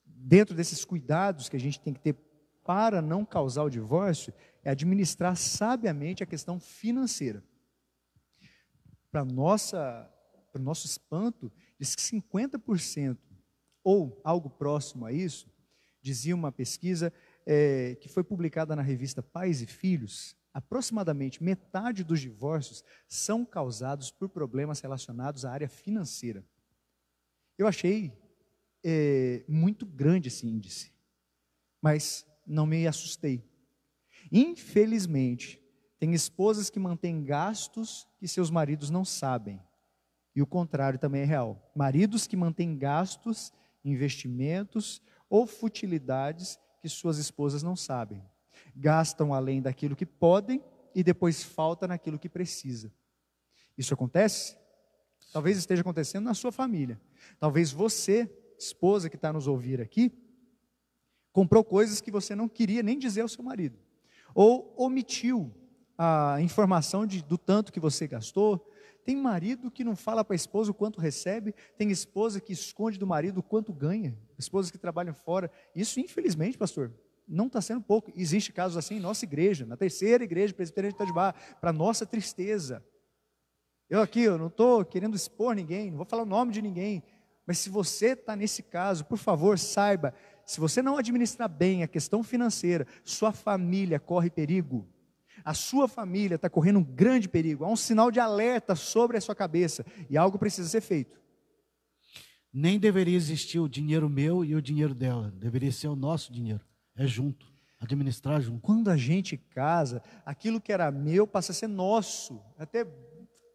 dentro desses cuidados que a gente tem que ter para não causar o divórcio, é administrar sabiamente a questão financeira. Para o nosso espanto, diz que 50% ou algo próximo a isso, dizia uma pesquisa que foi publicada na revista Pais e Filhos, aproximadamente metade dos divórcios são causados por problemas relacionados à área financeira. Eu achei muito grande esse índice, mas não me assustei. Infelizmente, tem esposas que mantêm gastos que seus maridos não sabem, e o contrário também é real. Maridos que mantêm gastos, investimentos ou futilidades que suas esposas não sabem. Gastam além daquilo que podem e depois falta naquilo que precisa. Isso acontece? Talvez esteja acontecendo na sua família. Talvez você, esposa que está nos ouvir aqui, comprou coisas que você não queria nem dizer ao seu marido. Ou omitiu a informação do tanto que você gastou. Tem marido que não fala para a esposa o quanto recebe. Tem esposa que esconde do marido o quanto ganha. Esposas que trabalham fora. Isso, infelizmente, pastor, não está sendo pouco. Existe casos assim em nossa igreja, na terceira igreja presbiteriana de Itajubá, para nossa tristeza. Eu não estou querendo expor ninguém, não vou falar o nome de ninguém, mas se você está nesse caso, por favor, saiba, se você não administrar bem a questão financeira, sua família corre perigo. A sua família está correndo um grande perigo. Há um sinal de alerta sobre a sua cabeça e algo precisa ser feito. Nem deveria existir o dinheiro meu e o dinheiro dela, deveria ser o nosso dinheiro, é junto, administrar junto. Quando a gente casa, aquilo que era meu passa a ser nosso. Até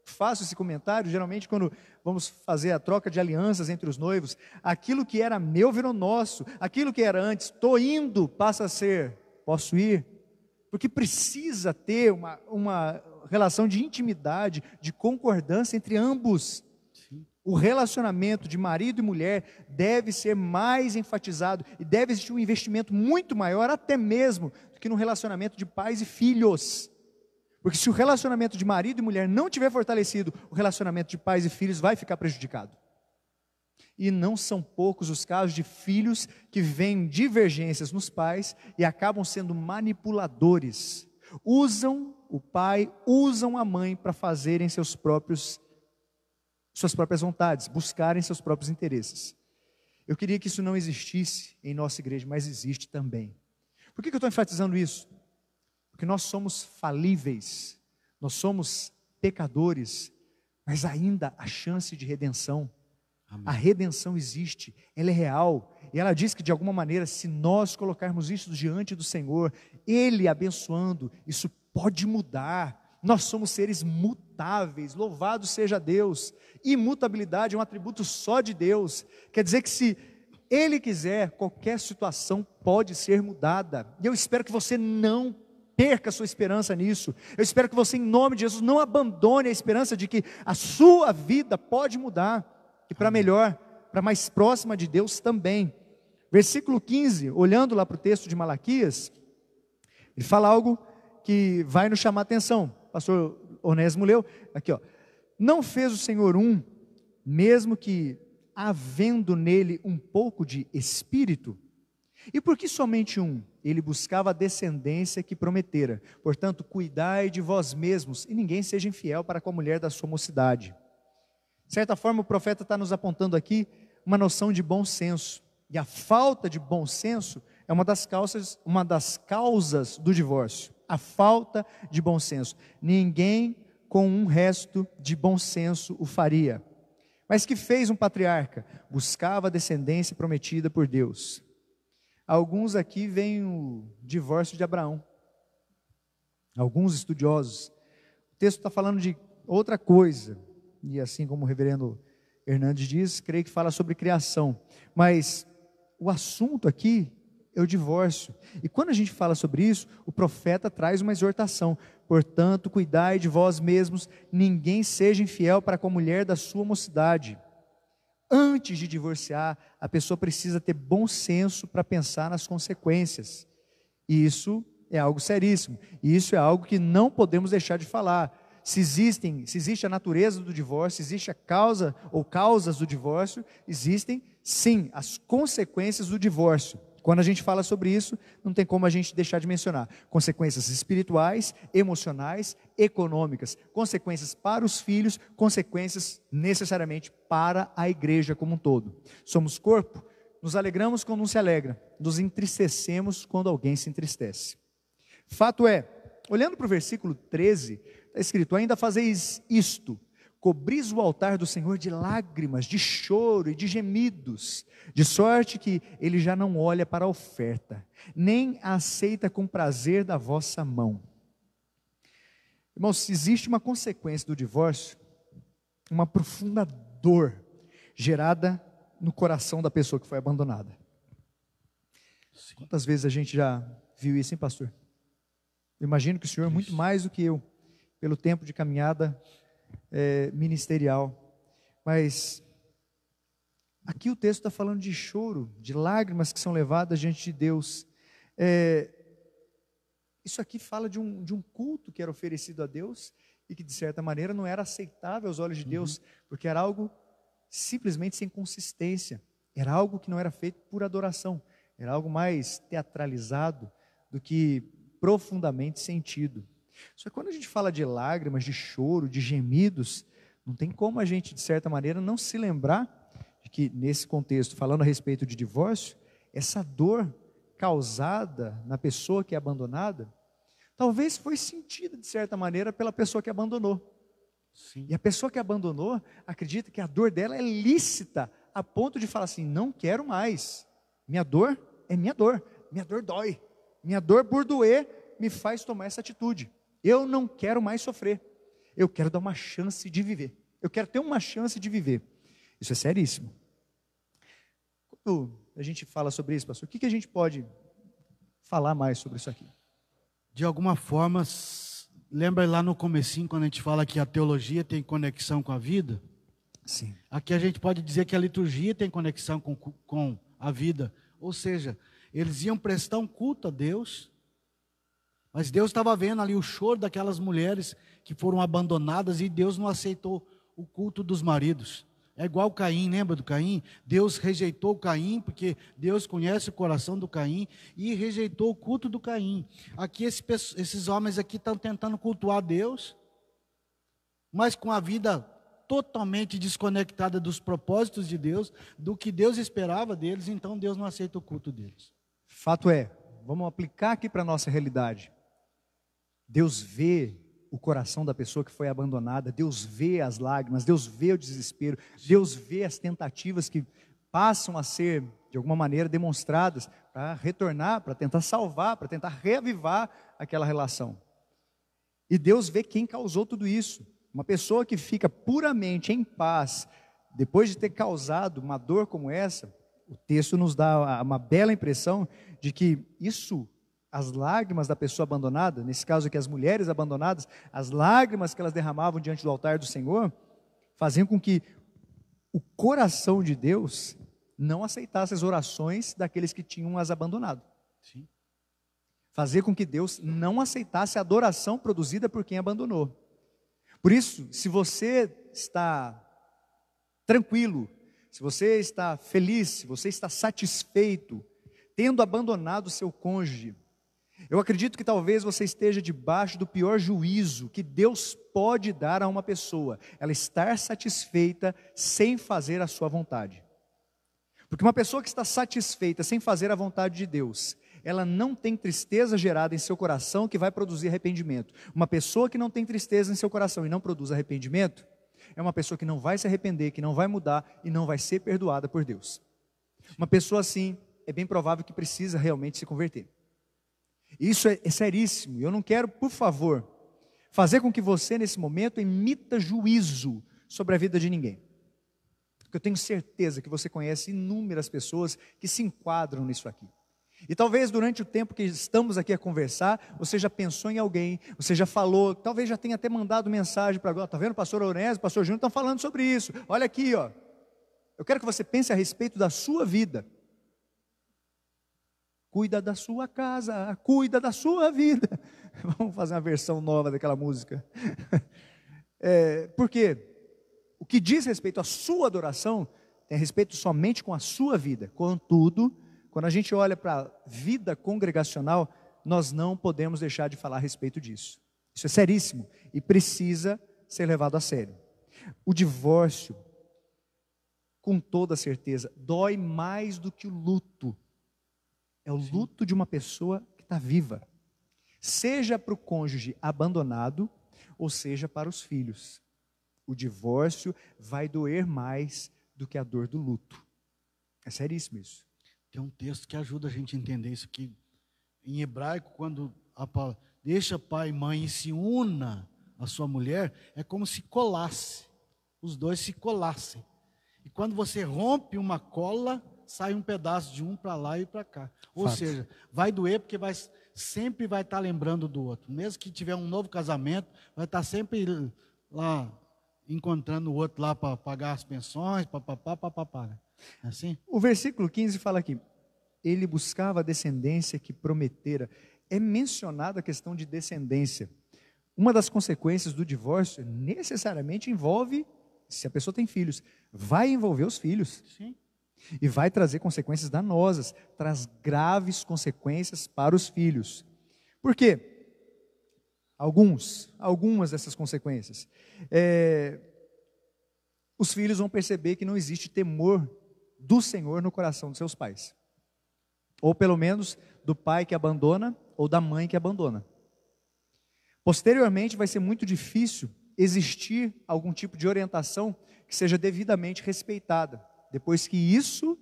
faço esse comentário, geralmente quando vamos fazer a troca de alianças entre os noivos, aquilo que era meu virou nosso, aquilo que era antes, estou indo, passa a ser, posso ir, porque precisa ter uma relação de intimidade, de concordância entre ambos. Sim. O relacionamento de marido e mulher deve ser mais enfatizado e deve existir um investimento muito maior, até mesmo, do que no relacionamento de pais e filhos. Porque se o relacionamento de marido e mulher não tiver fortalecido, o relacionamento de pais e filhos vai ficar prejudicado. E não são poucos os casos de filhos que veem divergências nos pais e acabam sendo manipuladores. Usam o pai, usam a mãe para fazerem suas próprias vontades, buscarem seus próprios interesses. Eu queria que isso não existisse em nossa igreja, mas existe também. Por que eu estou enfatizando isso? Porque nós somos falíveis, nós somos pecadores, mas ainda há chance de redenção. Amém. A redenção existe, ela é real, e ela diz que de alguma maneira, se nós colocarmos isso diante do Senhor, Ele abençoando, isso pode mudar. Nós somos seres mutáveis, louvado seja Deus. Imutabilidade é um atributo só de Deus, quer dizer que se Ele quiser, qualquer situação pode ser mudada, e eu espero que você não perca a sua esperança nisso. Eu espero que você, em nome de Jesus, não abandone a esperança de que a sua vida pode mudar, e para melhor, para mais próxima de Deus também. Versículo 15, olhando lá para o texto de Malaquias, ele fala algo que vai nos chamar a atenção. O pastor Onésimo leu, aqui ó, não fez o Senhor mesmo que havendo nele um pouco de espírito? E por que somente Ele buscava a descendência que prometera. Portanto, cuidai de vós mesmos, e ninguém seja infiel para com a mulher da sua mocidade. De certa forma, o profeta está nos apontando aqui uma noção de bom senso. E a falta de bom senso é uma das causas do divórcio. A falta de bom senso. Ninguém com um resto de bom senso o faria. Mas que fez um patriarca? Buscava a descendência prometida por Deus. Alguns aqui veem o divórcio de Abraão. Alguns estudiosos. O texto está falando de outra coisa. E assim como o reverendo Hernandes diz, creio que fala sobre criação. Mas o assunto aqui é o divórcio. E quando a gente fala sobre isso, o profeta traz uma exortação. Portanto, cuidai de vós mesmos, ninguém seja infiel para com a mulher da sua mocidade. Antes de divorciar, a pessoa precisa ter bom senso para pensar nas consequências. E isso é algo seríssimo. E isso é algo que não podemos deixar de falar. Se existe a natureza do divórcio, existe a causa ou causas do divórcio, existem sim as consequências do divórcio. Quando a gente fala sobre isso, não tem como a gente deixar de mencionar consequências espirituais, emocionais, econômicas, consequências para os filhos, consequências necessariamente para a igreja como um todo. Somos corpo, nos alegramos quando um se alegra, nos entristecemos quando alguém se entristece. Fato é, olhando para o versículo 13, está escrito, ainda fazeis isto, cobris o altar do Senhor de lágrimas, de choro e de gemidos, de sorte que Ele já não olha para a oferta, nem a aceita com prazer da vossa mão. Irmãos, existe uma consequência do divórcio, uma profunda dor gerada no coração da pessoa que foi abandonada. Sim. Quantas vezes a gente já viu isso, hein, pastor? Eu imagino que o senhor, muito mais do que eu, pelo tempo de caminhada ministerial. Mas aqui o texto está falando de choro, de lágrimas que são levadas diante de Deus. Isso aqui fala de um culto que era oferecido a Deus e que de certa maneira não era aceitável aos olhos de Deus, porque era algo simplesmente sem consistência, era algo que não era feito por adoração, era algo mais teatralizado do que profundamente sentido. Só que quando a gente fala de lágrimas, de choro, de gemidos, não tem como a gente, de certa maneira, não se lembrar de que, nesse contexto, falando a respeito de divórcio, essa dor causada na pessoa que é abandonada, talvez foi sentida, de certa maneira, pela pessoa que abandonou. Sim. E a pessoa que abandonou acredita que a dor dela é lícita, a ponto de falar assim, não quero mais, minha dor é minha dor dói, minha dor por doer me faz tomar essa atitude. Eu não quero mais sofrer. Eu quero dar uma chance de viver. Eu quero ter uma chance de viver. Isso é seríssimo. Quando a gente fala sobre isso, pastor, o que a gente pode falar mais sobre isso aqui? De alguma forma, lembra lá no comecinho, quando a gente fala que a teologia tem conexão com a vida? Sim. Aqui a gente pode dizer que a liturgia tem conexão com a vida. Ou seja, eles iam prestar um culto a Deus, mas Deus estava vendo ali o choro daquelas mulheres que foram abandonadas e Deus não aceitou o culto dos maridos. É igual Caim, lembra do Caim? Deus rejeitou Caim, porque Deus conhece o coração do Caim e rejeitou o culto do Caim. Aqui esses homens aqui estão tentando cultuar Deus, mas com a vida totalmente desconectada dos propósitos de Deus, do que Deus esperava deles, então Deus não aceita o culto deles. Fato é, vamos aplicar aqui para a nossa realidade. Deus vê o coração da pessoa que foi abandonada, Deus vê as lágrimas, Deus vê o desespero, Deus vê as tentativas que passam a ser, de alguma maneira, demonstradas para retornar, para tentar salvar, para tentar reavivar aquela relação. E Deus vê quem causou tudo isso. Uma pessoa que fica puramente em paz, depois de ter causado uma dor como essa, o texto nos dá uma bela impressão de que isso, as lágrimas da pessoa abandonada, nesse caso aqui as mulheres abandonadas, as lágrimas que elas derramavam diante do altar do Senhor, faziam com que o coração de Deus não aceitasse as orações daqueles que tinham as abandonado. Sim. Fazer com que Deus não aceitasse a adoração produzida por quem abandonou. Por isso, se você está tranquilo, se você está feliz, se você está satisfeito, tendo abandonado o seu cônjuge, eu acredito que talvez você esteja debaixo do pior juízo que Deus pode dar a uma pessoa, ela estar satisfeita sem fazer a sua vontade. Porque uma pessoa que está satisfeita sem fazer a vontade de Deus, ela não tem tristeza gerada em seu coração que vai produzir arrependimento. Uma pessoa que não tem tristeza em seu coração e não produz arrependimento, é uma pessoa que não vai se arrepender, que não vai mudar e não vai ser perdoada por Deus. Uma pessoa assim, é bem provável que precisa realmente se converter. Isso é seríssimo. Eu não quero, por favor, fazer com que você nesse momento emita juízo sobre a vida de ninguém. Porque eu tenho certeza que você conhece inúmeras pessoas que se enquadram nisso aqui. E talvez durante o tempo que estamos aqui a conversar, você já pensou em alguém, você já falou, talvez já tenha até mandado mensagem para agora, está vendo, pastor Onésio, pastor Júnior estão falando sobre isso, olha aqui, ó. Eu quero que você pense a respeito da sua vida. Cuida da sua casa, cuida da sua vida. Vamos fazer uma versão nova daquela música. Porque o que diz respeito à sua adoração, tem respeito somente com a sua vida. Contudo, quando a gente olha para a vida congregacional, nós não podemos deixar de falar a respeito disso. Isso é seríssimo e precisa ser levado a sério. O divórcio, com toda certeza, dói mais do que o luto. É o luto de uma pessoa que está viva. Seja para o cônjuge abandonado, ou seja para os filhos. O divórcio vai doer mais do que a dor do luto. É seríssimo isso. Tem um texto que ajuda a gente a entender isso aqui. Em hebraico, quando a palavra deixa pai e mãe e se una a sua mulher, é como se colasse. Os dois se colassem. E quando você rompe uma cola, sai um pedaço de um para lá e para cá. Ou Fato. seja, vai doer porque sempre vai estar lembrando do outro. Mesmo que tiver um novo casamento, vai estar sempre lá encontrando o outro lá para pagar as pensões, papapá, né? Assim? O versículo 15 fala aqui, ele buscava a descendência que prometera. É mencionada a questão de descendência. Uma das consequências do divórcio necessariamente envolve, se a pessoa tem filhos, vai envolver os filhos. Sim. E vai trazer consequências danosas, traz graves consequências para os filhos. Por quê? Algumas dessas consequências. Os filhos vão perceber que não existe temor do Senhor no coração dos seus pais. Ou pelo menos do pai que abandona ou da mãe que abandona. Posteriormente vai ser muito difícil existir algum tipo de orientação que seja devidamente respeitada, depois que isso,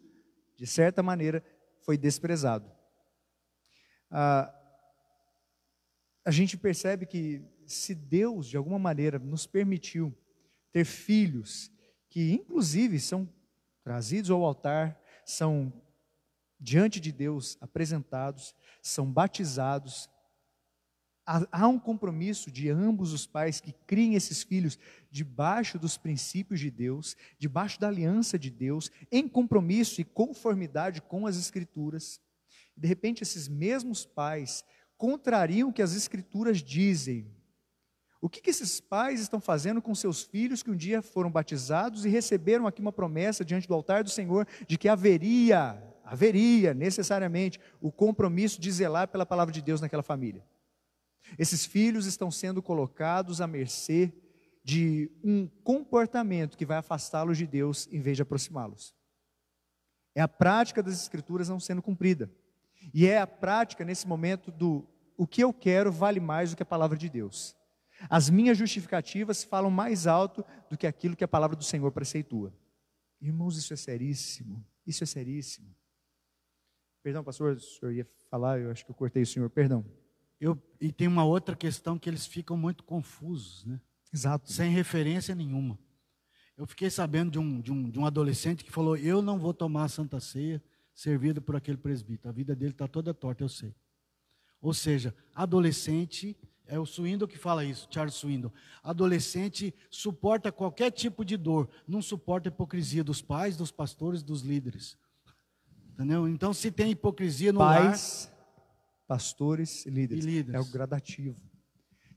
de certa maneira, foi desprezado. A gente percebe que se Deus, de alguma maneira, nos permitiu ter filhos que, inclusive, são trazidos ao altar, são diante de Deus apresentados, são batizados, há um compromisso de ambos os pais que criem esses filhos debaixo dos princípios de Deus, debaixo da aliança de Deus, em compromisso e conformidade com as Escrituras. De repente, esses mesmos pais contrariam o que as Escrituras dizem. O que esses pais estão fazendo com seus filhos que um dia foram batizados e receberam aqui uma promessa diante do altar do Senhor de que haveria necessariamente o compromisso de zelar pela palavra de Deus naquela família? Esses filhos estão sendo colocados à mercê de um comportamento que vai afastá-los de Deus em vez de aproximá-los. É a prática das Escrituras não sendo cumprida. E é a prática nesse momento do o que eu quero vale mais do que a palavra de Deus. As minhas justificativas falam mais alto do que aquilo que a palavra do Senhor preceitua. Irmãos, isso é seríssimo. Isso é seríssimo. Perdão, pastor, o senhor ia falar, eu acho que eu cortei o senhor, perdão. E tem uma outra questão que eles ficam muito confusos, né? Exato. Sem referência nenhuma. Eu fiquei sabendo de um adolescente que falou, eu não vou tomar a Santa Ceia servida por aquele presbítero. A vida dele está toda torta, eu sei. Ou seja, adolescente, é o Swindoll que fala isso, Charles Swindoll. Adolescente suporta qualquer tipo de dor, não suporta a hipocrisia dos pais, dos pastores, dos líderes. Entendeu? Então, se tem hipocrisia no Pais, pastores e líderes. E líderes. É o gradativo.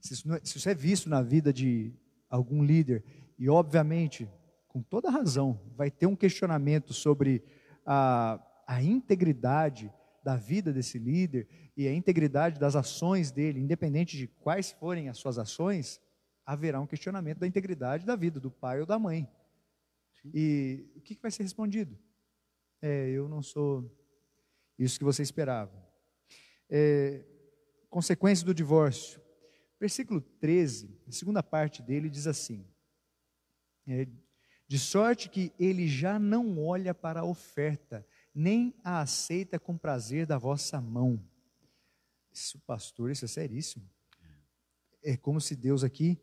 Se isso é visto na vida de algum líder, e obviamente, com toda razão, vai ter um questionamento sobre a integridade da vida desse líder e a integridade das ações dele, independente de quais forem as suas ações, haverá um questionamento da integridade da vida do pai ou da mãe. E o que vai ser respondido? Eu não sou isso que você esperava. Consequência do divórcio. Versículo 13, a segunda parte dele diz assim, de sorte que ele já não olha para a oferta, nem a aceita com prazer da vossa mão. Isso, pastor, isso é seríssimo. É como se Deus aqui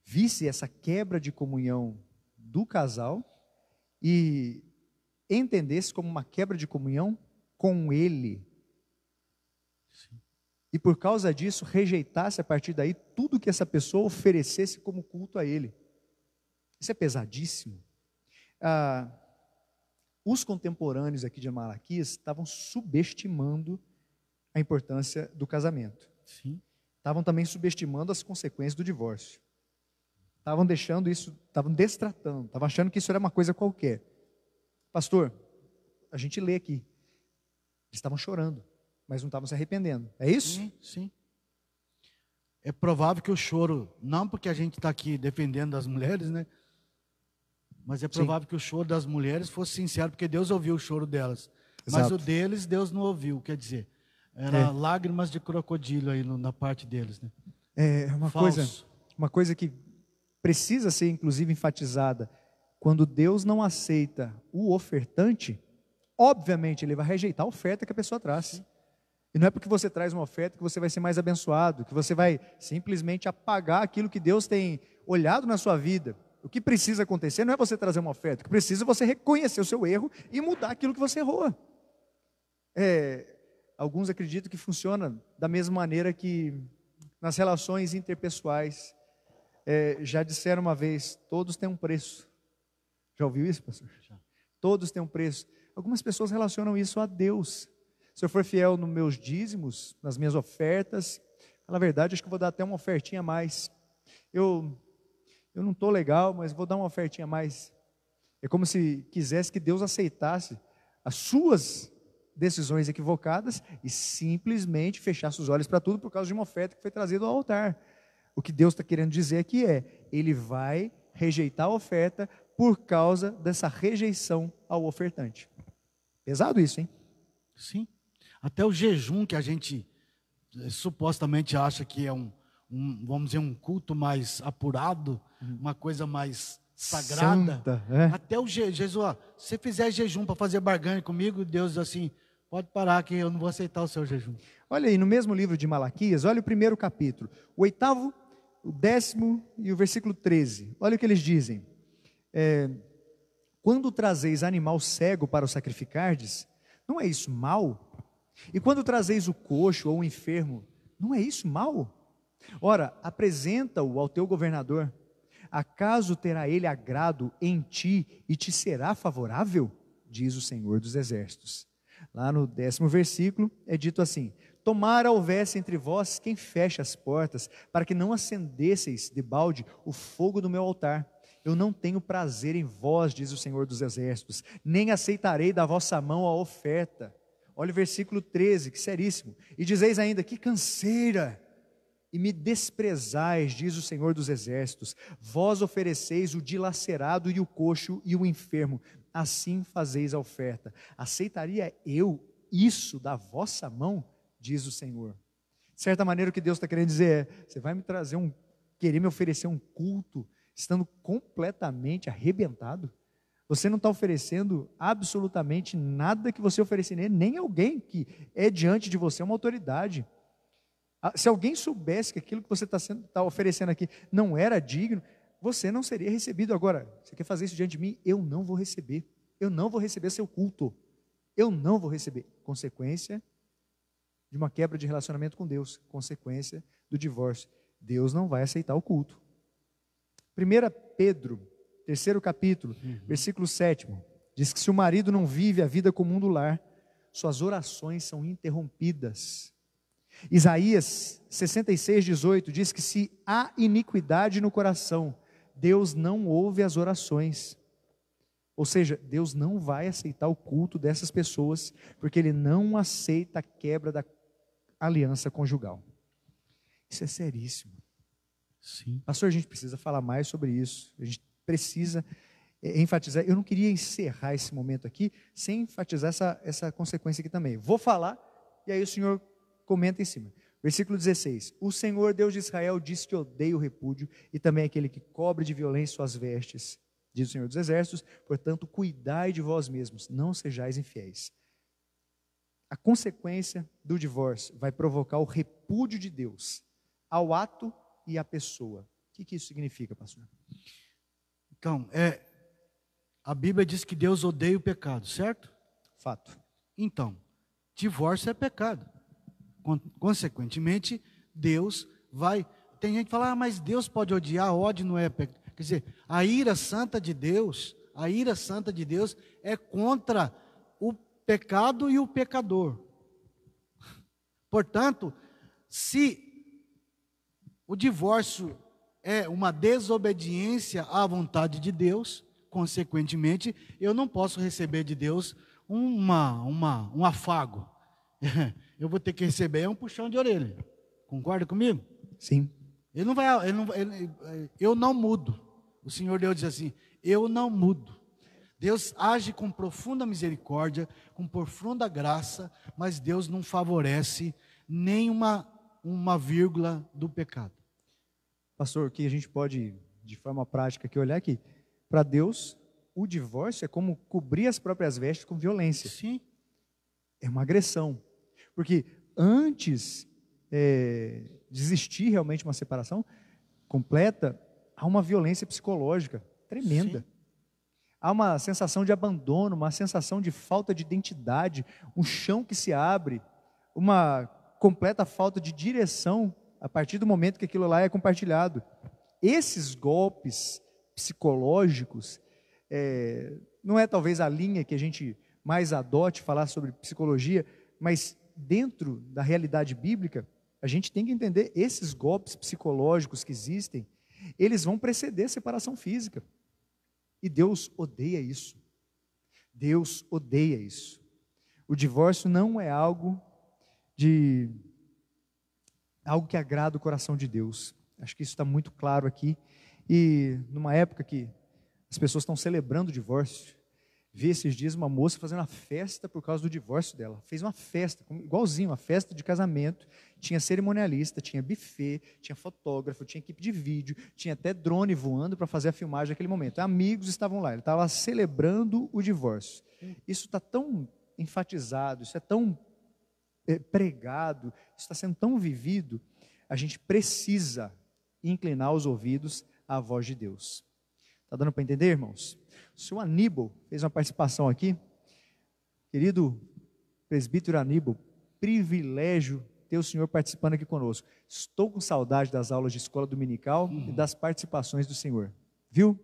visse essa quebra de comunhão do casal e entendesse como uma quebra de comunhão com ele. Sim. E por causa disso, rejeitasse a partir daí tudo que essa pessoa oferecesse como culto a ele. Isso é pesadíssimo. Os contemporâneos aqui de Malaquias estavam subestimando a importância do casamento. Sim. Estavam também subestimando as consequências do divórcio. Estavam deixando isso, estavam destratando, estavam achando que isso era uma coisa qualquer. Pastor, a gente lê aqui, eles estavam chorando, mas não estavam se arrependendo. É isso? Sim, sim. É provável que o choro, não porque a gente está aqui defendendo as mulheres, né? Mas é provável que o choro das mulheres fosse sincero, porque Deus ouviu o choro delas. Mas Exato. o deles, Deus não ouviu, quer dizer, era lágrimas de crocodilo aí na parte deles, né? É uma coisa que precisa ser inclusive enfatizada. Quando Deus não aceita o ofertante, obviamente Ele vai rejeitar a oferta que a pessoa traz. E não é porque você traz uma oferta que você vai ser mais abençoado, que você vai simplesmente apagar aquilo que Deus tem olhado na sua vida. O que precisa acontecer não é você trazer uma oferta, o que precisa é você reconhecer o seu erro e mudar aquilo que você errou. Alguns acreditam que funciona da mesma maneira que nas relações interpessoais. Já disseram uma vez, todos têm um preço. Já ouviu isso, pastor? Já. Todos têm um preço. Algumas pessoas relacionam isso a Deus. Se eu for fiel nos meus dízimos, nas minhas ofertas, na verdade, acho que vou dar até uma ofertinha a mais. Eu não estou legal, mas vou dar uma ofertinha a mais. É como se quisesse que Deus aceitasse as suas decisões equivocadas e simplesmente fechasse os olhos para tudo por causa de uma oferta que foi trazida ao altar. O que Deus está querendo dizer aqui Ele vai rejeitar a oferta por causa dessa rejeição ao ofertante. Pesado isso, hein? Sim. Até o jejum que a gente supostamente acha que é vamos dizer, um culto mais apurado, uma coisa mais sagrada. Santa, Até o Jesus, se você fizer jejum para fazer barganha comigo, Deus diz assim, pode parar que eu não vou aceitar o seu jejum. Olha aí, no mesmo livro de Malaquias, olha o primeiro capítulo, o 8º, o 10º e o versículo 13. Olha o que eles dizem. Quando trazeis animal cego para o sacrificardes, não é isso mal? E quando trazeis o coxo ou o enfermo, não é isso mal? Ora, apresenta-o ao teu governador. Acaso terá ele agrado em ti e te será favorável? Diz o Senhor dos Exércitos. Lá no 10º versículo é dito assim: tomara houvesse entre vós quem feche as portas, para que não acendesseis debalde o fogo do meu altar. Eu não tenho prazer em vós, diz o Senhor dos Exércitos, nem aceitarei da vossa mão a oferta. Olha o versículo 13, que seríssimo. E dizeis ainda, que canseira, e me desprezais, diz o Senhor dos Exércitos. Vós ofereceis o dilacerado e o coxo e o enfermo, assim fazeis a oferta. Aceitaria eu isso da vossa mão, diz o Senhor. De certa maneira o que Deus está querendo dizer você vai me trazer querer me oferecer um culto, estando completamente arrebentado? Você não está oferecendo absolutamente nada que você oferecer, nem alguém que é diante de você uma autoridade. Se alguém soubesse que aquilo que você está oferecendo aqui não era digno, você não seria recebido. Agora, você quer fazer isso diante de mim? Eu não vou receber. Eu não vou receber seu culto. Eu não vou receber. Consequência de uma quebra de relacionamento com Deus. Consequência do divórcio. Deus não vai aceitar o culto. 1 Pedro, 3º capítulo, versículo 7, diz que se o marido não vive a vida comum do lar, suas orações são interrompidas. Isaías 66:18 diz que se há iniquidade no coração, Deus não ouve as orações. Ou seja, Deus não vai aceitar o culto dessas pessoas, porque Ele não aceita a quebra da aliança conjugal. Isso é seríssimo. Sim. Pastor, a gente precisa falar mais sobre isso. A gente precisa enfatizar. Eu não queria encerrar esse momento aqui sem enfatizar essa consequência aqui também. Vou falar, e aí o Senhor comenta em cima. Versículo 16. O Senhor Deus de Israel diz que odeia o repúdio e também aquele que cobre de violência suas vestes. Diz o Senhor dos Exércitos, portanto, cuidai de vós mesmos, não sejais infiéis. A consequência do divórcio vai provocar o repúdio de Deus ao ato e à pessoa. O que isso significa, pastor? Então, a Bíblia diz que Deus odeia o pecado, certo? Fato. Então, divórcio é pecado. Consequentemente, Deus vai... Tem gente que fala, mas Deus pode odiar, ódio não é pecado. Quer dizer, a ira santa de Deus é contra o pecado e o pecador. Portanto, se o divórcio é uma desobediência à vontade de Deus, consequentemente, eu não posso receber de Deus um afago. Eu vou ter que receber um puxão de orelha. Concorda comigo? Sim. Eu não mudo. O Senhor Deus diz assim, eu não mudo. Deus age com profunda misericórdia, com profunda graça, mas Deus não favorece nem uma vírgula do pecado. Pastor, o que a gente pode de forma prática aqui, olhar aqui. Para Deus, o divórcio é como cobrir as próprias vestes com violência. Sim. É uma agressão. Porque antes de existir realmente uma separação completa, há uma violência psicológica tremenda. Sim. Há uma sensação de abandono, uma sensação de falta de identidade, um chão que se abre, uma completa falta de direção a partir do momento que aquilo lá é compartilhado. Esses golpes psicológicos, não é talvez a linha que a gente mais adote falar sobre psicologia, mas dentro da realidade bíblica, a gente tem que entender esses golpes psicológicos que existem, eles vão preceder a separação física. E Deus odeia isso. Deus odeia isso. O divórcio não é algo que agrada o coração de Deus. Acho que isso está muito claro aqui. E numa época que as pessoas estão celebrando o divórcio, vi esses dias uma moça fazendo uma festa por causa do divórcio dela. Fez uma festa, igualzinho, uma festa de casamento. Tinha cerimonialista, tinha buffet, tinha fotógrafo, tinha equipe de vídeo, tinha até drone voando para fazer a filmagem naquele momento. Amigos estavam lá, ele estava celebrando o divórcio. Isso está tão enfatizado, isso é tão pregado, isso está sendo tão vivido, a gente precisa inclinar os ouvidos à voz de Deus. Está dando para entender, irmãos? O senhor Aníbal fez uma participação aqui. Querido presbítero Aníbal, privilégio ter o senhor participando aqui conosco. Estou com saudade das aulas de escola dominical e das participações do senhor. Viu?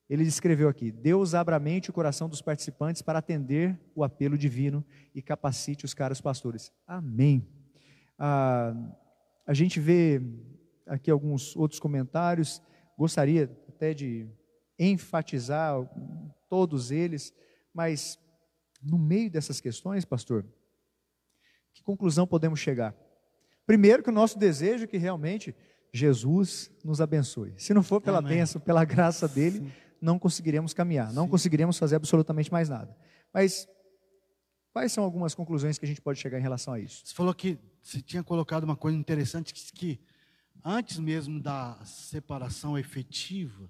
Ele escreveu aqui: Deus abra a mente e o coração dos participantes para atender o apelo divino e capacite os caros pastores. Amém. A gente vê aqui alguns outros comentários, gostaria até de enfatizar todos eles, mas no meio dessas questões, pastor, que conclusão podemos chegar? Primeiro, que o nosso desejo é que realmente Jesus nos abençoe. Se não for pela Amém. bênção, pela graça dele, sim, não conseguiremos caminhar, não conseguiremos fazer absolutamente mais nada. Mas quais são algumas conclusões que a gente pode chegar em relação a isso? Você falou que você tinha colocado uma coisa interessante, que antes mesmo da separação efetiva,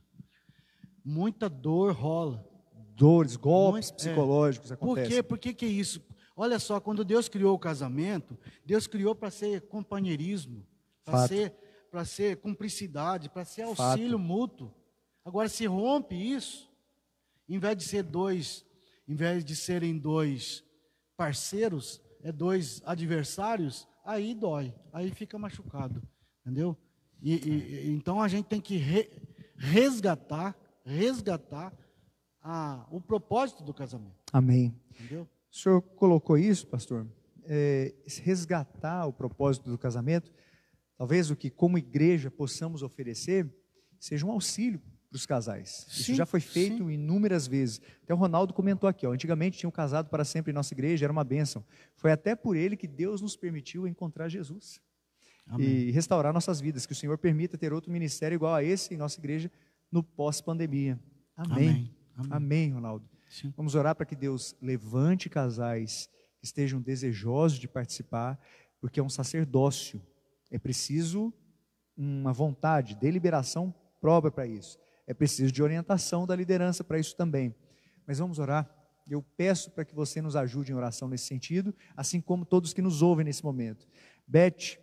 muita dor rola. Dores, golpes psicológicos acontecem. Por quê? Por que é isso? Olha só, quando Deus criou o casamento, Deus criou para ser companheirismo, para ser cumplicidade, para ser auxílio mútuo. Agora, se rompe isso, em vez de serem dois parceiros, dois adversários, aí dói, aí fica machucado, entendeu? Então a gente tem que resgatar o propósito do casamento. Amém. Entendeu? O senhor colocou isso, pastor, resgatar o propósito do casamento. Talvez o que como igreja possamos oferecer seja um auxílio para os casais. Isso sim, já foi feito inúmeras vezes. Até o Ronaldo comentou aqui, antigamente tinha um casado para sempre em nossa igreja, era uma bênção. Foi até por ele que Deus nos permitiu encontrar Jesus. Amém. E restaurar nossas vidas, que o Senhor permita ter outro ministério igual a esse em nossa igreja no pós-pandemia. Amém. Amém, Ronaldo. Sim. Vamos orar para que Deus levante casais que estejam desejosos de participar, porque é um sacerdócio. É preciso uma vontade, deliberação própria para isso. É preciso de orientação da liderança para isso também. Mas vamos orar. Eu peço para que você nos ajude em oração nesse sentido, assim como todos que nos ouvem nesse momento. Beth,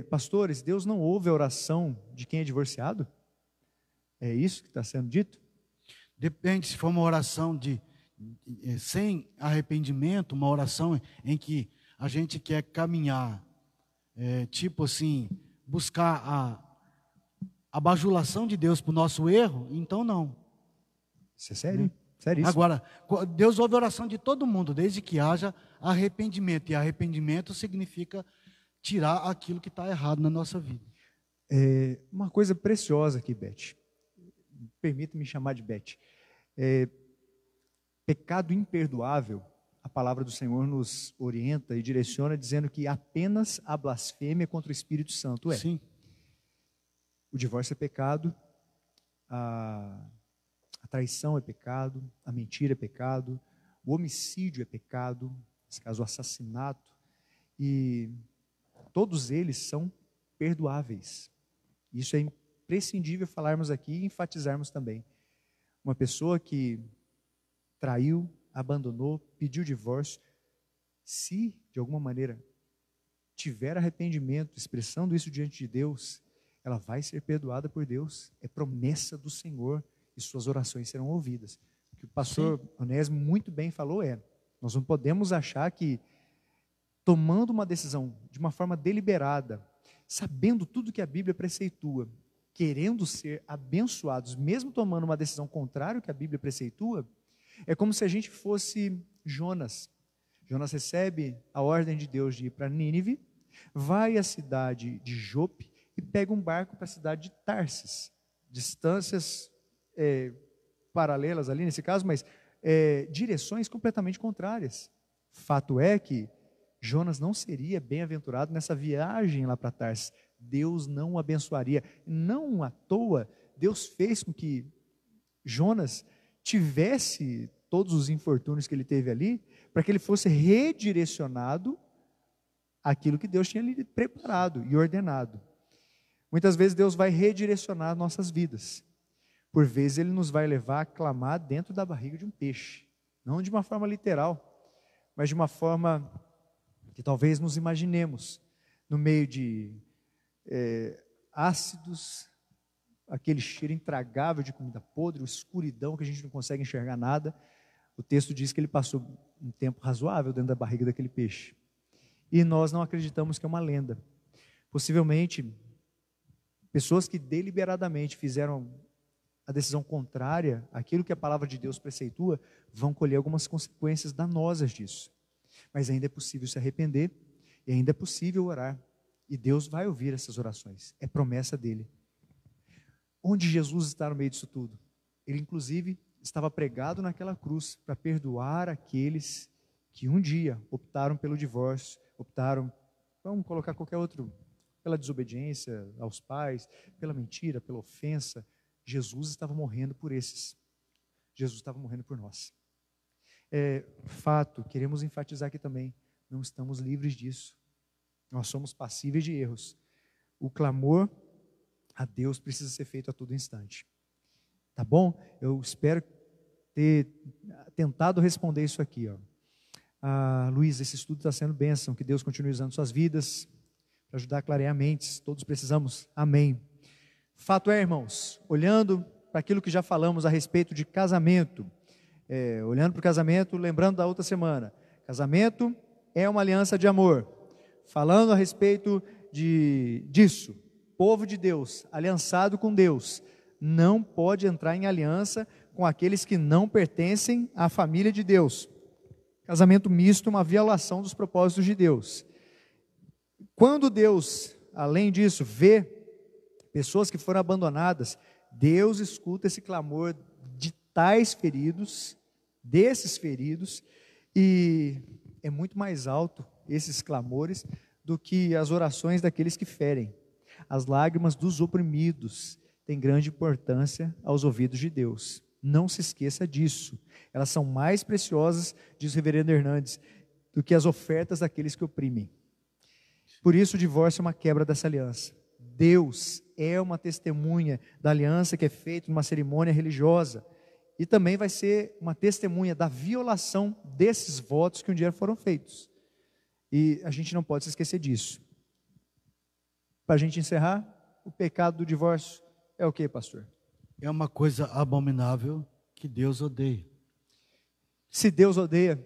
pastores, Deus não ouve a oração de quem é divorciado? É isso que está sendo dito? Depende, se for uma oração sem arrependimento, uma oração em que a gente quer caminhar, tipo assim, buscar a bajulação de Deus para o nosso erro, então não. Isso é sério? Sério. Agora, Deus ouve a oração de todo mundo, desde que haja arrependimento. E arrependimento significa tirar aquilo que está errado na nossa vida. Uma coisa preciosa aqui, Beth. Permita-me chamar de Beth. Pecado imperdoável, a palavra do Senhor nos orienta e direciona, dizendo que apenas a blasfêmia contra o Espírito Santo é. Sim. O divórcio é pecado, a traição é pecado, a mentira é pecado, o homicídio é pecado, nesse caso o assassinato, e todos eles são perdoáveis. Isso é imprescindível falarmos aqui e enfatizarmos também. Uma pessoa que traiu, abandonou, pediu divórcio, se de alguma maneira tiver arrependimento, expressando isso diante de Deus, ela vai ser perdoada por Deus. É promessa do Senhor e suas orações serão ouvidas. O que o pastor Onésimo muito bem falou nós não podemos achar que tomando uma decisão de uma forma deliberada, sabendo tudo que a Bíblia preceitua, querendo ser abençoados, mesmo tomando uma decisão contrária ao que a Bíblia preceitua, é como se a gente fosse Jonas. Jonas recebe a ordem de Deus de ir para Nínive, vai à cidade de Jope e pega um barco para a cidade de Tarsis. Distâncias paralelas ali nesse caso, mas direções completamente contrárias. Fato é que Jonas não seria bem-aventurado nessa viagem lá para Tarsis. Deus não o abençoaria. Não à toa, Deus fez com que Jonas tivesse todos os infortúnios que ele teve ali, para que ele fosse redirecionado àquilo que Deus tinha lhe preparado e ordenado. Muitas vezes Deus vai redirecionar nossas vidas. Por vezes Ele nos vai levar a clamar dentro da barriga de um peixe. Não de uma forma literal, mas de uma forma que talvez nos imaginemos, no meio de ácidos, aquele cheiro intragável de comida podre, escuridão que a gente não consegue enxergar nada. O texto diz que ele passou um tempo razoável dentro da barriga daquele peixe. E nós não acreditamos que é uma lenda. Possivelmente, pessoas que deliberadamente fizeram a decisão contrária àquilo que a palavra de Deus preceitua, vão colher algumas consequências danosas disso. Mas ainda é possível se arrepender, e ainda é possível orar, e Deus vai ouvir essas orações, é promessa dele. Onde Jesus está no meio disso tudo? Ele inclusive estava pregado naquela cruz para perdoar aqueles que um dia optaram pelo divórcio, optaram, vamos colocar qualquer outro, pela desobediência aos pais, pela mentira, pela ofensa. Jesus estava morrendo por esses. Jesus estava morrendo por nós. Fato, queremos enfatizar aqui também, não estamos livres disso. Nós somos passíveis de erros. O clamor a Deus precisa ser feito a todo instante. Tá bom? Eu espero ter tentado responder isso aqui. Luiz, esse estudo está sendo bênção. Que Deus continue usando suas vidas para ajudar a clarear mentes. Todos precisamos. Amém. Fato é, irmãos, olhando para aquilo que já falamos a respeito de casamento, olhando para o casamento, lembrando da outra semana, casamento é uma aliança de amor. Falando a respeito disso, povo de Deus, aliançado com Deus, não pode entrar em aliança com aqueles que não pertencem à família de Deus. Casamento misto é uma violação dos propósitos de Deus. Quando Deus, além disso, vê pessoas que foram abandonadas, Deus escuta esse clamor de tais feridos, desses feridos, e é muito mais alto esses clamores do que as orações daqueles que ferem. As lágrimas dos oprimidos têm grande importância aos ouvidos de Deus. Não se esqueça disso. Elas são mais preciosas, diz o reverendo Hernandes, do que as ofertas daqueles que oprimem. Por isso o divórcio é uma quebra dessa aliança. Deus é uma testemunha da aliança que é feita numa cerimônia religiosa, e também vai ser uma testemunha da violação desses votos que um dia foram feitos. E a gente não pode se esquecer disso. Para a gente encerrar, o pecado do divórcio é o que, pastor? É uma coisa abominável que Deus odeia. Se Deus odeia,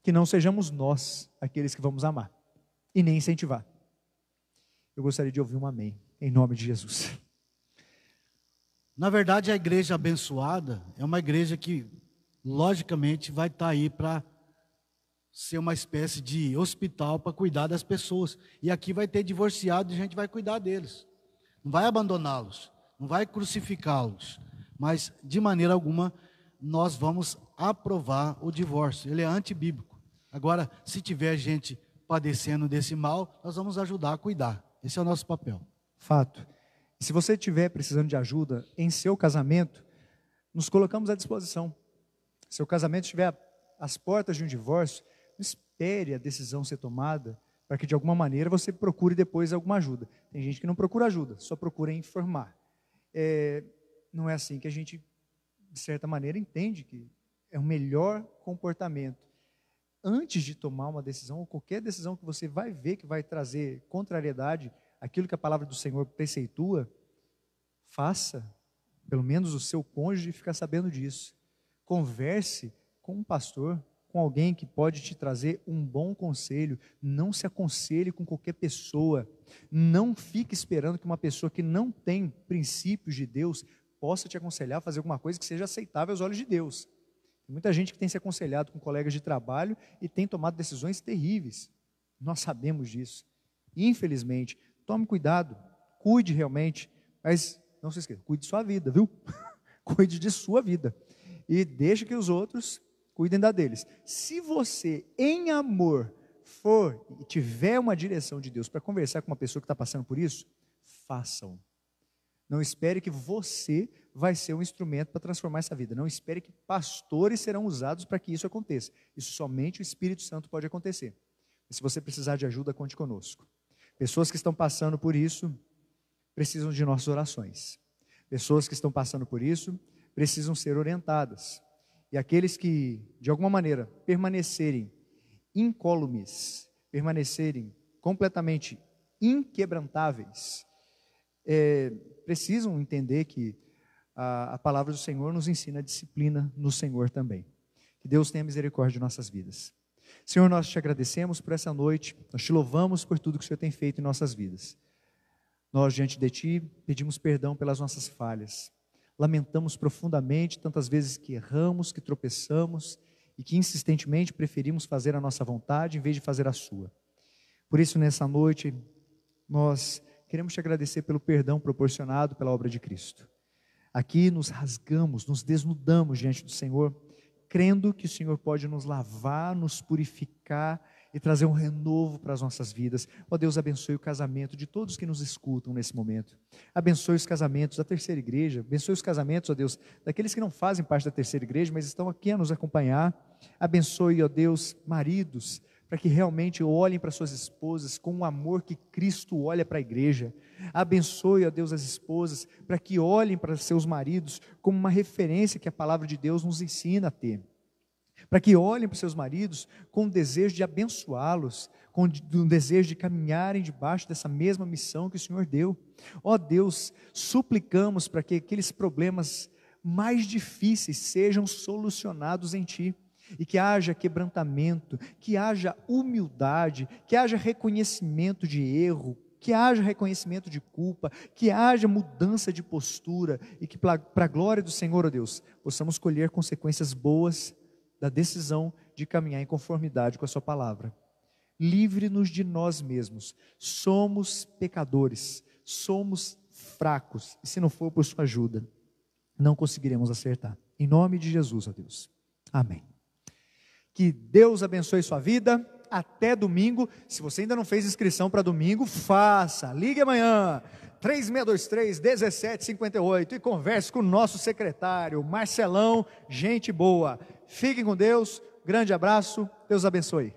que não sejamos nós aqueles que vamos amar e nem incentivar. Eu gostaria de ouvir um amém, em nome de Jesus. Na verdade, a igreja abençoada é uma igreja que, logicamente, vai estar aí para ser uma espécie de hospital para cuidar das pessoas. E aqui vai ter divorciado e a gente vai cuidar deles. Não vai abandoná-los, não vai crucificá-los, mas de maneira alguma nós vamos aprovar o divórcio. Ele é antibíblico. Agora, se tiver gente padecendo desse mal, nós vamos ajudar a cuidar. Esse é o nosso papel. Fato. E se você estiver precisando de ajuda em seu casamento, nos colocamos à disposição. Se o casamento estiver às portas de um divórcio, não espere a decisão ser tomada para que de alguma maneira você procure depois alguma ajuda. Tem gente que não procura ajuda, só procura informar. Não é assim que a gente, de certa maneira, entende que é o melhor comportamento. Antes de tomar uma decisão, ou qualquer decisão que você vai ver que vai trazer contrariedade àquilo que a palavra do Senhor preceitua, faça, pelo menos o seu cônjuge ficar sabendo disso. Converse com um pastor, com alguém que pode te trazer um bom conselho. Não se aconselhe com qualquer pessoa. Não fique esperando que uma pessoa que não tem princípios de Deus possa te aconselhar a fazer alguma coisa que seja aceitável aos olhos de Deus. Tem muita gente que tem se aconselhado com colegas de trabalho e tem tomado decisões terríveis. Nós sabemos disso. Infelizmente, tome cuidado, cuide realmente, mas não se esqueça, cuide de sua vida, viu? Cuide de sua vida. E deixe que os outros cuidem da deles. Se você, em amor, for e tiver uma direção de Deus para conversar com uma pessoa que está passando por isso, façam. Não espere que você vai ser um instrumento para transformar essa vida. Não espere que pastores serão usados para que isso aconteça. Isso somente o Espírito Santo pode acontecer. E se você precisar de ajuda, conte conosco. Pessoas que estão passando por isso precisam de nossas orações. Pessoas que estão passando por isso precisam ser orientadas. E aqueles que, de alguma maneira, permanecerem incólumes, permanecerem completamente inquebrantáveis, precisam entender que a palavra do Senhor nos ensina a disciplina no Senhor também. Que Deus tenha misericórdia de nossas vidas. Senhor, nós te agradecemos por essa noite, nós te louvamos por tudo que o Senhor tem feito em nossas vidas. Nós, diante de Ti, pedimos perdão pelas nossas falhas. Lamentamos profundamente tantas vezes que erramos, que tropeçamos e que insistentemente preferimos fazer a nossa vontade em vez de fazer a sua. Por isso, nessa noite, nós queremos te agradecer pelo perdão proporcionado pela obra de Cristo. Aqui nos rasgamos, nos desnudamos diante do Senhor, crendo que o Senhor pode nos lavar, nos purificar e trazer um renovo para as nossas vidas. Ó Deus, abençoe o casamento de todos que nos escutam nesse momento. Abençoe os casamentos da terceira igreja, abençoe os casamentos, ó Deus, daqueles que não fazem parte da terceira igreja, mas estão aqui a nos acompanhar. Abençoe, ó Deus, maridos, para que realmente olhem para suas esposas com o amor que Cristo olha para a igreja. Abençoe, ó Deus, as esposas, para que olhem para seus maridos como uma referência que a palavra de Deus nos ensina a ter. Para que olhem para seus maridos com o desejo de abençoá-los, com o desejo de caminharem debaixo dessa mesma missão que o Senhor deu. Ó Deus, suplicamos para que aqueles problemas mais difíceis sejam solucionados em Ti. E que haja quebrantamento, que haja humildade, que haja reconhecimento de erro, que haja reconhecimento de culpa, que haja mudança de postura e que para a glória do Senhor, ó Deus, possamos colher consequências boas da decisão de caminhar em conformidade com a sua palavra. Livre-nos de nós mesmos, somos pecadores, somos fracos, e se não for por sua ajuda, não conseguiremos acertar. Em nome de Jesus, ó Deus. Amém. Que Deus abençoe sua vida, até domingo. Se você ainda não fez inscrição para domingo, faça, ligue amanhã, 3623-1758 e converse com o nosso secretário, Marcelão, gente boa. Fiquem com Deus, grande abraço, Deus abençoe.